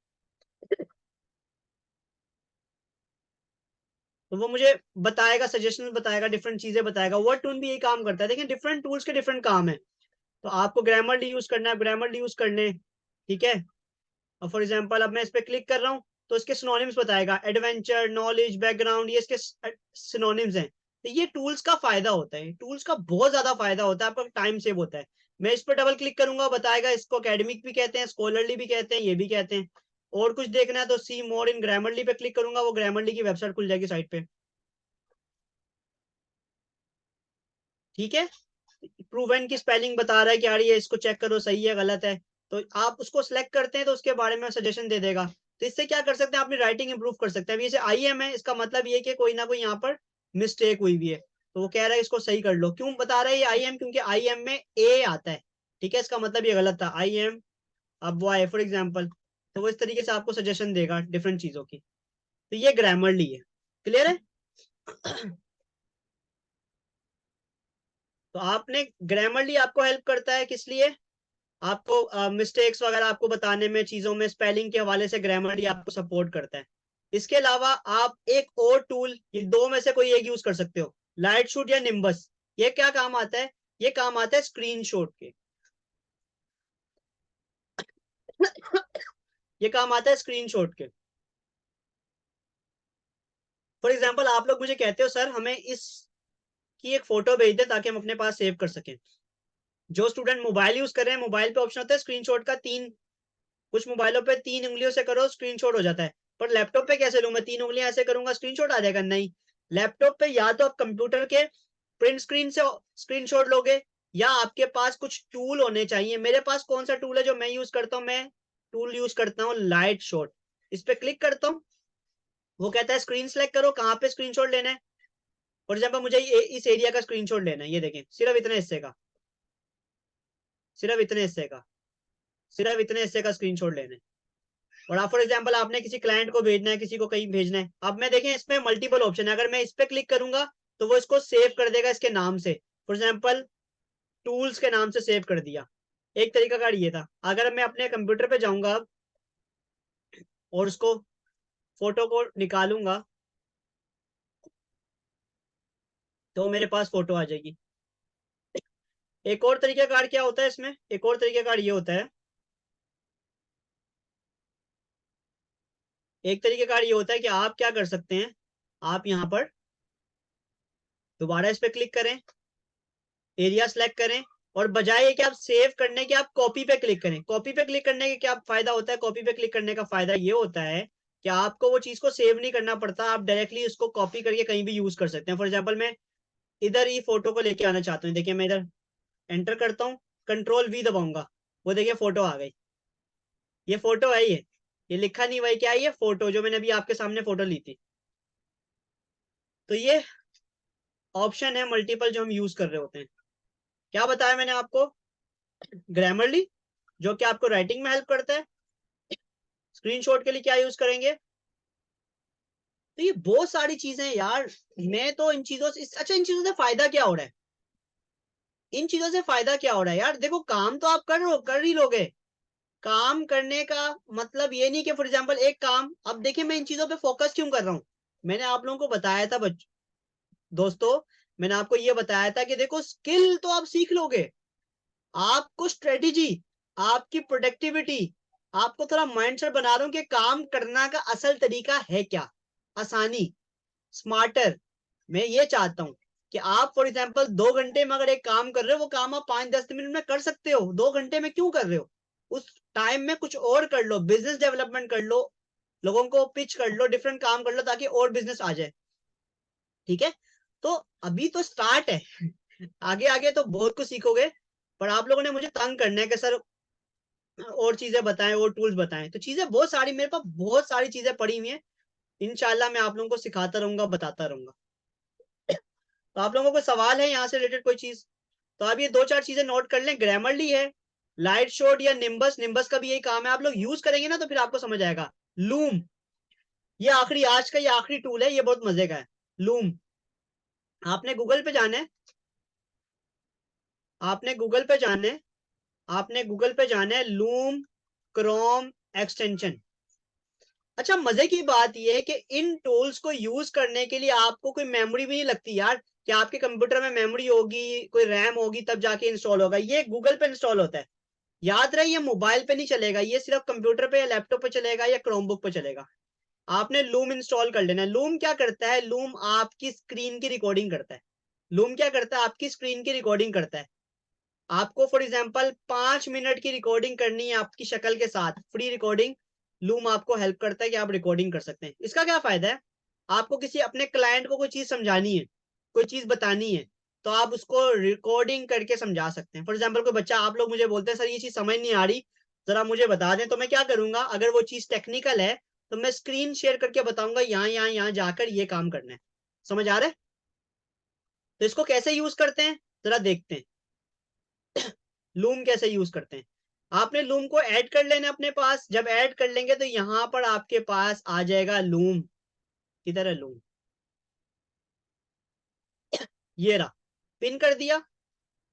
तो वो मुझे बताएगा, सजेशन बताएगा, डिफरेंट चीजें बताएगा। वर्ड टून भी यही काम करता है। देखिए डिफरेंट टूल्स के डिफरेंट काम है, तो आपको ग्रामरली यूज करना है, ग्रामरली यूज करने। ठीक है, और फॉर एग्जाम्पल अब मैं इस पे क्लिक कर रहा हूँ तो इसके सिनोनिम्स बताएगा, एडवेंचर, नॉलेज, बैकग्राउंड, ये इसके सिनोनिम्स हैं। तो ये टूल्स का फायदा होता है, टूल्स का बहुत ज्यादा फायदा होता है, आपका टाइम सेव होता है। मैं इस पर डबल क्लिक करूंगा, बताएगा, इसको एकेडमिक भी कहते हैं, स्कॉलरली भी कहते हैं, ये भी कहते हैं। और कुछ देखना है तो सी मोर इन ग्रामरली पे क्लिक करूंगा, वो ग्रामरली की वेबसाइट खुल जाएगी साइट पे। ठीक है, प्रूवन की स्पेलिंग बता रहा है कि यार ये इसको चेक करो सही है गलत है, तो आप उसको सिलेक्ट करते हैं तो उसके बारे में सजेशन दे देगा। तो इससे क्या कर सकते हैं, अपनी राइटिंग इंप्रूव कर सकते हैं। अभी जैसे आई एम है, इसका मतलब ये कि कोई ना कोई यहाँ पर मिस्टेक हुई भी है, तो वो कह रहा है इसको सही कर लो। क्यों बता रहा है ये आई एम, क्योंकि आई एम में ए आता है। ठीक है, इसका मतलब ये गलत था, आई एम अब वाई फॉर एग्जाम्पल। तो वो इस तरीके से आपको सजेशन देगा डिफरेंट चीजों की। तो ये ग्रामरली है, क्लियर है। तो आपने ग्रामरली आपको हेल्प करता है किस लिए, आपको मिस्टेक्स वगैरह आपको बताने में, चीजों में, स्पेलिंग के हवाले से ग्रामरली आपको सपोर्ट करता है। इसके अलावा आप एक और टूल, ये दो में से कोई एक यूज कर सकते हो, लाइट शूट या निम्बस। ये क्या काम आता है? ये काम आता है स्क्रीनशॉट के। ये काम आता है स्क्रीनशॉट के। फॉर एग्जाम्पल आप लोग मुझे कहते हो सर हमें इस की एक फोटो भेज दे ताकि हम अपने पास सेव कर सकें। जो स्टूडेंट मोबाइल यूज कर रहे हैं, मोबाइल पे ऑप्शन होता है स्क्रीनशॉट का, कुछ मोबाइलों पे 3 उंगलियों से करो स्क्रीनशॉट हो जाता है, पर लैपटॉप पे कैसे लूं मैं? 3 उंगलियां ऐसे करूंगा स्क्रीनशॉट आ जाएगा? नहीं। लैपटॉप पे या तो आप कंप्यूटर के प्रिंट स्क्रीन से स्क्रीनशॉट लोगे, या आपके पास कुछ टूल होने चाहिए। मेरे पास कौन सा टूल है जो मैं यूज करता हूँ? मैं टूल यूज करता हूँ लाइट शॉट। इस पे क्लिक करता हूँ, वो कहता है स्क्रीन सेलेक्ट करो, कहाँ पे स्क्रीनशॉट लेना है। फॉर एग्जाम्पल मुझे इस एरिया का स्क्रीनशॉट लेना है, ये देखें, सिर्फ इतने हिस्से का, सिर्फ इतने हिस्से का, सिर्फ इतने हिस्से का स्क्रीनशॉट लेना है। और आप फॉर एग्जाम्पल आपने किसी क्लाइंट को भेजना है, किसी को कहीं भेजना है। अब मैं देखें इसमें मल्टीपल ऑप्शन है, अगर मैं इस पे क्लिक करूंगा तो वो इसको सेव कर देगा इसके नाम से। फॉर एग्जाम्पल टूल्स के नाम से सेव कर दिया। एक तरीका कार ये था। अगर मैं अपने कंप्यूटर पे जाऊंगा अब और उसको फोटो को निकालूंगा तो मेरे पास फोटो आ जाएगी। एक और तरीका कार क्या होता है इसमें? एक और तरीका कार ये होता है, एक तरीके कार ये होता है कि आप क्या कर सकते हैं, आप यहाँ पर दोबारा इस पे क्लिक करें, एरिया सेलेक्ट करें, और बजाय ये कि आप सेव करने के आप कॉपी पे क्लिक करें। कॉपी पे क्लिक करने के क्या फायदा होता है? कॉपी पे क्लिक करने का फायदा ये होता है कि आपको वो चीज को सेव नहीं करना पड़ता, आप डायरेक्टली उसको कॉपी करके कहीं भी यूज कर सकते हैं। फॉर एग्जाम्पल मैं इधर ही फोटो को लेके आना चाहता हूँ, देखिए मैं इधर एंटर करता हूँ, कंट्रोल V दबाऊंगा, वो देखिए फोटो आ गई। ये फोटो है, ये लिखा नहीं भाई क्या है, ये फोटो जो मैंने अभी आपके सामने फोटो ली थी। तो ये ऑप्शन है मल्टीपल जो हम यूज कर रहे होते हैं। क्या बताया मैंने आपको? ग्रामरली, जो कि आपको राइटिंग में हेल्प करता है। स्क्रीनशॉट के लिए क्या यूज करेंगे? तो ये बहुत सारी चीजें हैं यार। मैं तो इन चीजों से, अच्छा इन चीजों से फायदा क्या हो रहा है? इन चीजों से फायदा क्या हो रहा है यार? देखो काम तो आप कर ही लोगे। काम करने का मतलब ये नहीं कि फॉर एग्जाम्पल एक काम, अब देखिए मैं इन चीजों पे फोकस क्यों कर रहा हूँ। मैंने आप लोगों को बताया था दोस्तों, मैंने आपको ये बताया था कि देखो स्किल तो आप सीख लोगे, आपको स्ट्रेटेजी, आपकी प्रोडक्टिविटी, आपको थोड़ा माइंडसेट बना रहा हूं कि काम करना का असल तरीका है क्या, आसानी, स्मार्टर। मैं ये चाहता हूं कि आप फॉर एग्जांपल 2 घंटे में अगर एक काम कर रहे हो, वो काम आप 5-10 मिनट में कर सकते हो। 2 घंटे में क्यों कर रहे हो? उस टाइम में कुछ और कर लो, बिजनेस डेवलपमेंट कर लो, लोगों को पिच कर लो, डिफरेंट काम कर लो ताकि और बिजनेस आ जाए। ठीक है, तो अभी तो स्टार्ट है, आगे आगे तो बहुत कुछ सीखोगे। पर आप लोगों ने मुझे तंग करना है कि सर और चीजें बताएं, और टूल्स बताएं। तो चीजें बहुत सारी, मेरे पास बहुत सारी चीजें पड़ी हुई हैं। इंशाल्लाह मैं आप लोगों को सिखाता रहूंगा, बताता रहूंगा। तो आप लोगों को सवाल है यहाँ से रिलेटेड कोई चीज? तो आप ये 2-4 चीजें नोट कर लें। ग्रामरली है, लाइट शॉट या निम्बस, निम्बस का भी यही काम है। आप लोग यूज करेंगे ना तो फिर आपको समझ आएगा। लूम, ये आखिरी, आज का ये आखिरी टूल है, ये बहुत मजे का है। लूम, आपने गूगल पे जाना है, आपने गूगल पे जाना है, आपने गूगल पे जाना है, लूम क्रोम एक्सटेंशन। अच्छा मजे की बात यह है कि इन टूल्स को यूज करने के लिए आपको कोई मेमोरी भी नहीं लगती यार, कि आपके कंप्यूटर में मेमोरी होगी, कोई रैम होगी, तब जाके इंस्टॉल होगा। ये गूगल पे इंस्टॉल होता है। याद रहे, ये मोबाइल पे नहीं चलेगा, ये सिर्फ कंप्यूटर पे या लैपटॉप पे चलेगा या क्रोमबुक पे चलेगा। आपने लूम इंस्टॉल कर लेना है। लूम क्या करता है? लूम आपकी स्क्रीन की रिकॉर्डिंग करता है। लूम क्या करता है? आपकी स्क्रीन की रिकॉर्डिंग करता है। आपको फॉर एग्जाम्पल 5 मिनट की रिकॉर्डिंग करनी है आपकी शक्ल के साथ, फ्री रिकॉर्डिंग, लूम आपको हेल्प करता है कि आप रिकॉर्डिंग कर सकते हैं। इसका क्या फायदा है? आपको किसी अपने क्लाइंट को कोई चीज समझानी है, कोई चीज बतानी है, तो आप उसको रिकॉर्डिंग करके समझा सकते हैं। फॉर एग्जाम्पल कोई बच्चा, आप लोग मुझे बोलते हैं सर ये चीज समझ नहीं आ रही, जरा मुझे बता दें, तो मैं क्या करूंगा, अगर वो चीज टेक्निकल है तो मैं स्क्रीन शेयर करके बताऊंगा, यहाँ यहाँ यहाँ जाकर ये काम करना है। समझ आ रहा है? तो इसको कैसे यूज करते हैं जरा देखते हैं। लूम कैसे यूज करते हैं? आपने लूम को ऐड कर लेना अपने पास। जब ऐड कर लेंगे तो यहां पर आपके पास आ जाएगा लूम। किधर है लूम? ये रहा, पिन कर दिया,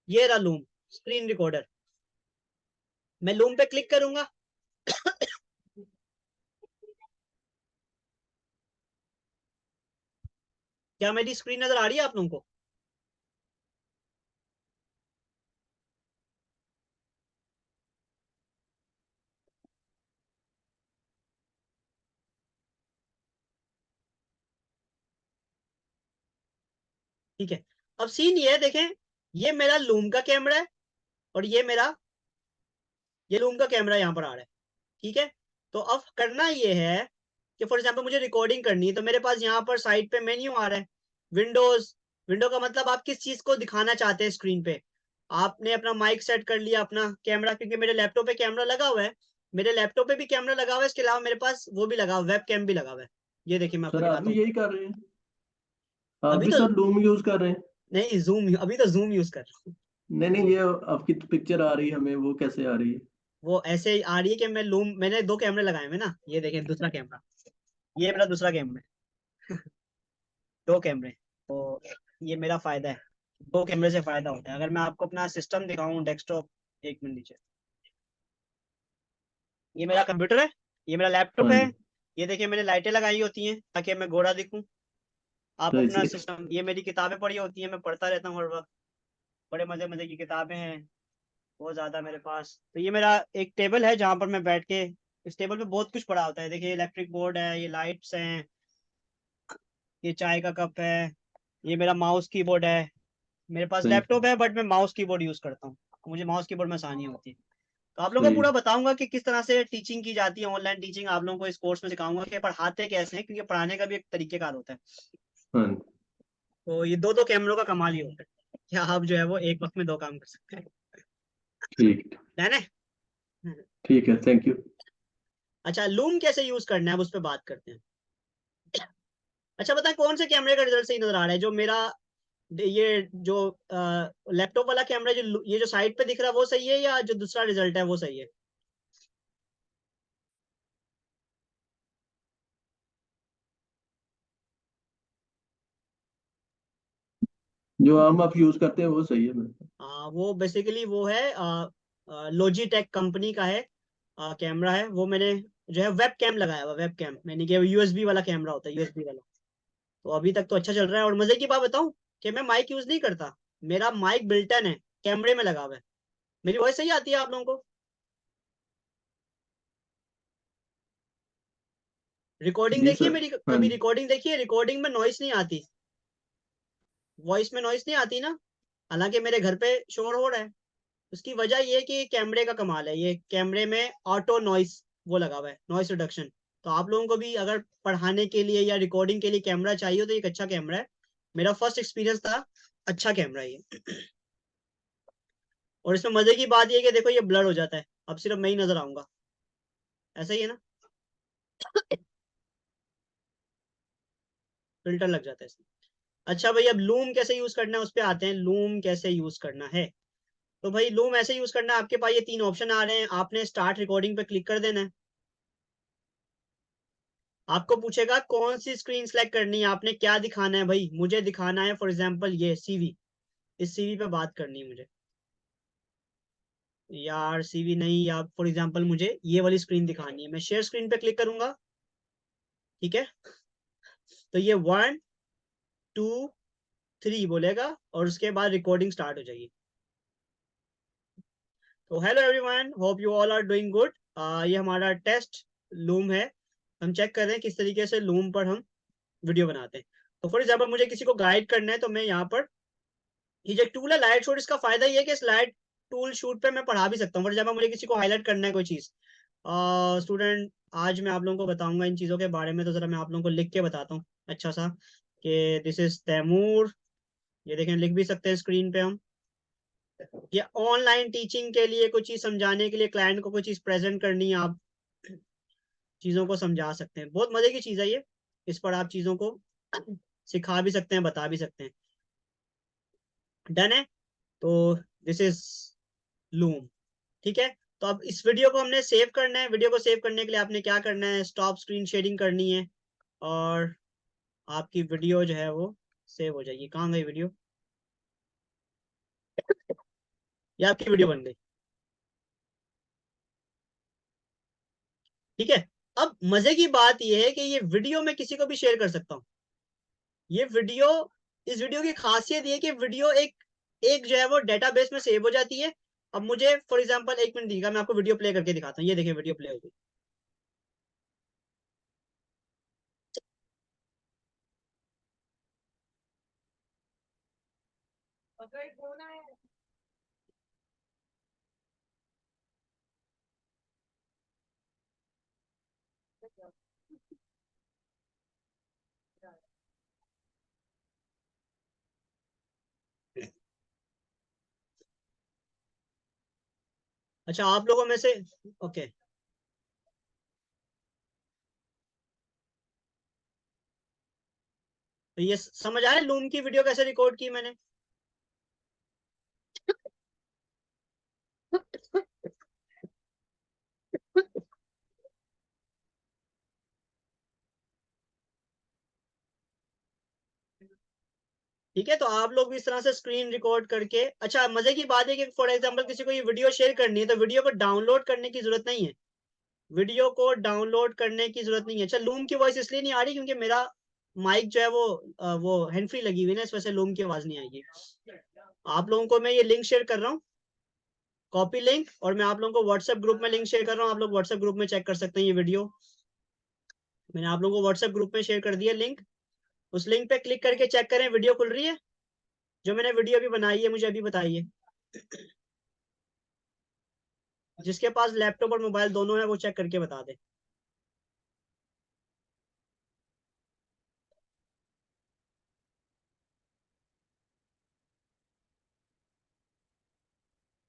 ये रहा लूम स्क्रीन रिकॉर्डर। मैं लूम पे क्लिक करूंगा। क्या मेरी स्क्रीन नजर आ रही है आप लोगों को? ठीक है, अब सीन ये है, देखें, ये मेरा लूम का कैमरा है और ये लूम का कैमरा यहाँ पर आ रहा है। ठीक है, तो अब करना ये है कि फॉर एग्जांपल मुझे रिकॉर्डिंग करनी है, तो मेरे पास यहाँ पर साइड पे मेन्यू आ रहा है, विंडोज। विंडो का मतलब आप किस चीज को दिखाना चाहते हैं स्क्रीन पे। आपने अपना माइक सेट कर लिया, अपना कैमरा, क्योंकि मेरे लैपटॉप पे कैमरा लगा हुआ है, मेरे लैपटॉप पे भी कैमरा लगा हुआ है, इसके अलावा मेरे पास वो भी लगा हुआ है, वेब कैम भी लगा हुआ है। ये देखिए मैं आपको
सर आप
दिखाता
भी
हूँ।
यही कर रहे हैं? आप
अभी
भी
तो
सर लूम यूज कर रहे हैं?
नहीं, जूम, अभी तो जूम यूज कर रहा हूँ।
नहीं नहीं, ये आपकी पिक्चर आ रही है हमें, वो कैसे आ रही है?
वो ऐसे ही आ रही है कि मैं लूम, मैंने 2 कैमरे लगाए हुए ना, ये देखें दूसरा कैमरा, ये मेरा दूसरा कैमरा है। 2 कैमरे, तो ये मेरा फायदा है, 2 कैमरे से फायदा होता है। अगर मैं आपको अपना सिस्टम दिखाऊं, डेस्कटॉप, 1 मिनट नीचे, ये मेरा कंप्यूटर है, ये मेरा लैपटॉप
हाँ
है।
जी।
ये देखिए मैंने लाइटें लगाई होती हैं ताकि मैं गोरा दिखूं। आप
तो
अपना
इसके
सिस्टम, ये मेरी किताबें पढ़ी होती हैं, मैं पढ़ता रहता हूँ हर वक्त, बड़े मजे मजे की किताबें हैं बहुत ज्यादा मेरे पास। तो ये मेरा एक टेबल है जहाँ पर मैं बैठ के, इस टेबल पे बहुत कुछ पड़ा होता है। देखिए इलेक्ट्रिक बोर्ड है, ये लाइट्स हैं, ये चाय का कप है, ये मेरा माउस कीबोर्ड है। मेरे पास
सही
लैपटॉप है बट मैं माउस कीबोर्ड यूज करता हूँ, मुझे माउस कीबोर्ड में आसानी होती है। तो आप लोगों को
सही।
पूरा बताऊंगा कि किस तरह से टीचिंग की जाती है, ऑनलाइन टीचिंग आप लोगों को इस कोर्स में सिखाऊंगा कि पढ़ाते कैसे हैं, क्योंकि पढ़ाने का भी एक तरीकेकार होता है।
हाँ
तो ये दो दो कैमरों का कमाल ही होता है, क्या आप जो है वो एक वक्त में 2 काम कर सकते हैं।
ठीक।
है ना?
ठीक है, थैंक यू।
अच्छा, लूम कैसे यूज करना है अब उस पर बात करते हैं। अच्छा बताएं, कौन से कैमरे का रिजल्ट सही नजर आ रहा है? जो मेरा ये जो लैपटॉप वाला कैमरा, जो ये जो साइड पे दिख रहा है वो सही है, या जो दूसरा रिजल्ट है वो सही है?
जो आम आप यूज करते हैं वो सही है मेरे पास।
वो बेसिकली वो है, लॉजिटेक कंपनी का है, कैमरा है वो। मैंने जो है वेब कैम लगाया हुआ, वेब कैम, मैंने कि यूएसबी वाला कैमरा होता है, यूएसबी वाला। तो अभी तक तो अच्छा चल रहा है। और मजे की बात बताऊं कि मैं माइक यूज नहीं करता, मेरा माइक बिल्टन है, कैमरे में लगा हुआ है। मेरी वॉइस सही आती है आप लोगों को? रिकॉर्डिंग
जी
देखिए
सर।
मेरी,
हाँ
कभी
जी।
रिकॉर्डिंग देखिए, रिकॉर्डिंग में नॉइस नहीं आती, वॉइस में नॉइस नहीं आती ना। हालांकि मेरे घर पे शोर हो रहा है, उसकी वजह ये है कि कैमरे का कमाल है, ये कैमरे में ऑटो नॉइस वो लगा हुआ है, नॉइस रिडक्शन। तो आप लोगों को भी अगर पढ़ाने के लिए या रिकॉर्डिंग के लिए कैमरा चाहिए तो एक अच्छा कैमरा है। मेरा फर्स्ट एक्सपीरियंस था, अच्छा कैमरा है ये। और इसमें मजे की बात ये है कि देखो ये ब्लर हो जाता है, अब सिर्फ मैं ही नजर आऊंगा, ऐसा ही है ना, फिल्टर लग जाता है इसमें। अच्छा भाई, अब लूम कैसे यूज करना है उस पर आते हैं। लूम कैसे यूज करना है, तो भाई लूम ऐसे यूज करना है, आपके पास ये 3 ऑप्शन आ रहे हैं, आपने स्टार्ट रिकॉर्डिंग पे क्लिक कर देना है। आपको पूछेगा कौन सी स्क्रीन सेलेक्ट करनी है, आपने क्या दिखाना है। भाई मुझे दिखाना है फॉर एग्जांपल ये सीवी, इस सीवी पे बात करनी है मुझे, यार सीवी नहीं, या फॉर एग्जांपल मुझे ये वाली स्क्रीन दिखानी है। मैं शेयर स्क्रीन पे क्लिक करूंगा, ठीक है, तो ये 1 2 3 बोलेगा और उसके बाद रिकॉर्डिंग स्टार्ट हो जाएगी। तो hello everyone, hope you all are doing good. ये हमारा टेस्ट लूम है, हम चेक कर रहे हैं किस तरीके से लूम पर हम वीडियो बनाते हैं। तो फॉर एग्जांपल मुझे किसी को गाइड करना है, तो मैं यहाँ पर, ये जो टूल है लाइट शूट, इसका फायदा ये है कि स्लाइड टूल शूट पे मैं पढ़ा भी सकता हूँ। फॉर एग्जाम्पल मुझे किसी को हाईलाइट करना है कोई चीज, स्टूडेंट, आज मैं आप लोगों को बताऊंगा इन चीजों के बारे में, तो जरा मैं आप लोगों को लिख के बताता हूँ अच्छा सा, कि दिस इज तैमूर। ये देखें, लिख भी सकते हैं स्क्रीन पे हम। ये ऑनलाइन टीचिंग के लिए कुछ चीज समझाने के लिए, क्लाइंट को कोई चीज प्रेजेंट करनी है, आप चीजों को समझा सकते हैं। बहुत मजे की चीज है ये, इस पर आप चीजों को सिखा भी सकते हैं, बता भी सकते हैं। डन है, तो दिस इज लूम, ठीक है। तो अब इस वीडियो को हमने सेव करना है। वीडियो को सेव करने के लिए आपने क्या करना है, स्टॉप स्क्रीन शेयरिंग करनी है, और आपकी वीडियो जो है वो सेव हो जाएगी। कहाँ गई वीडियो? ये आपकी वीडियो बन गई। ठीक है। अब मजे की बात यह है कि ये वीडियो मैं किसी को भी शेयर कर सकता हूँ। ये वीडियो, इस वीडियो की खासियत ये है कि वीडियो एक जो है वो डेटाबेस में सेव हो जाती है। अब मुझे फॉर एग्जांपल 1 मिनट दीजिएगा, मैं आपको वीडियो प्ले करके दिखाता हूँ। ये देखिए वीडियो प्ले हो गई। अच्छा आप लोगों में से, ओके, तो ये समझ आया लूम की वीडियो कैसे रिकॉर्ड की मैंने? ठीक है, तो आप लोग भी इस तरह से स्क्रीन रिकॉर्ड करके, अच्छा मजे की बात है कि फॉर एग्जांपल किसी को ये वीडियो शेयर करनी है तो वीडियो को डाउनलोड करने की जरूरत नहीं है। वीडियो को डाउनलोड करने की जरूरत नहीं है। अच्छा लूम की वॉइस इसलिए नहीं आ रही क्योंकि मेरा माइक जो है वो हैंड फ्री लगी हुई है ना, इस वजह से लूम की आवाज नहीं आएगी। आप लोगों को मैं ये लिंक शेयर कर रहा हूँ, कॉपी लिंक, और मैं आप लोगों को व्हाट्सएप ग्रुप में लिंक शेयर कर रहा हूँ। आप लोग व्हाट्सएप ग्रुप में चेक कर सकते हैं ये वीडियो। मैंने आप लोगों को व्हाट्सएप ग्रुप में शेयर कर दिया लिंक। उस लिंक पे क्लिक करके चेक करें वीडियो खुल रही है। जो मैंने वीडियो अभी बनाई है मुझे अभी बताइए। जिसके पास लैपटॉप और मोबाइल दोनों है वो चेक करके बता दे।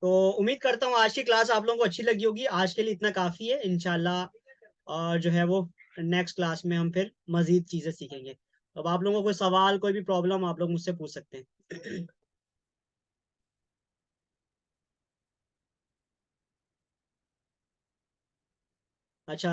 तो उम्मीद करता हूँ आज की क्लास आप लोगों को अच्छी लगी होगी। आज के लिए इतना काफी है। इंशाल्लाह जो है वो नेक्स्ट क्लास में हम फिर मजीद चीजें सीखेंगे। अब आप लोगों को कोई सवाल, कोई भी प्रॉब्लम, आप लोग मुझसे पूछ सकते हैं। अच्छा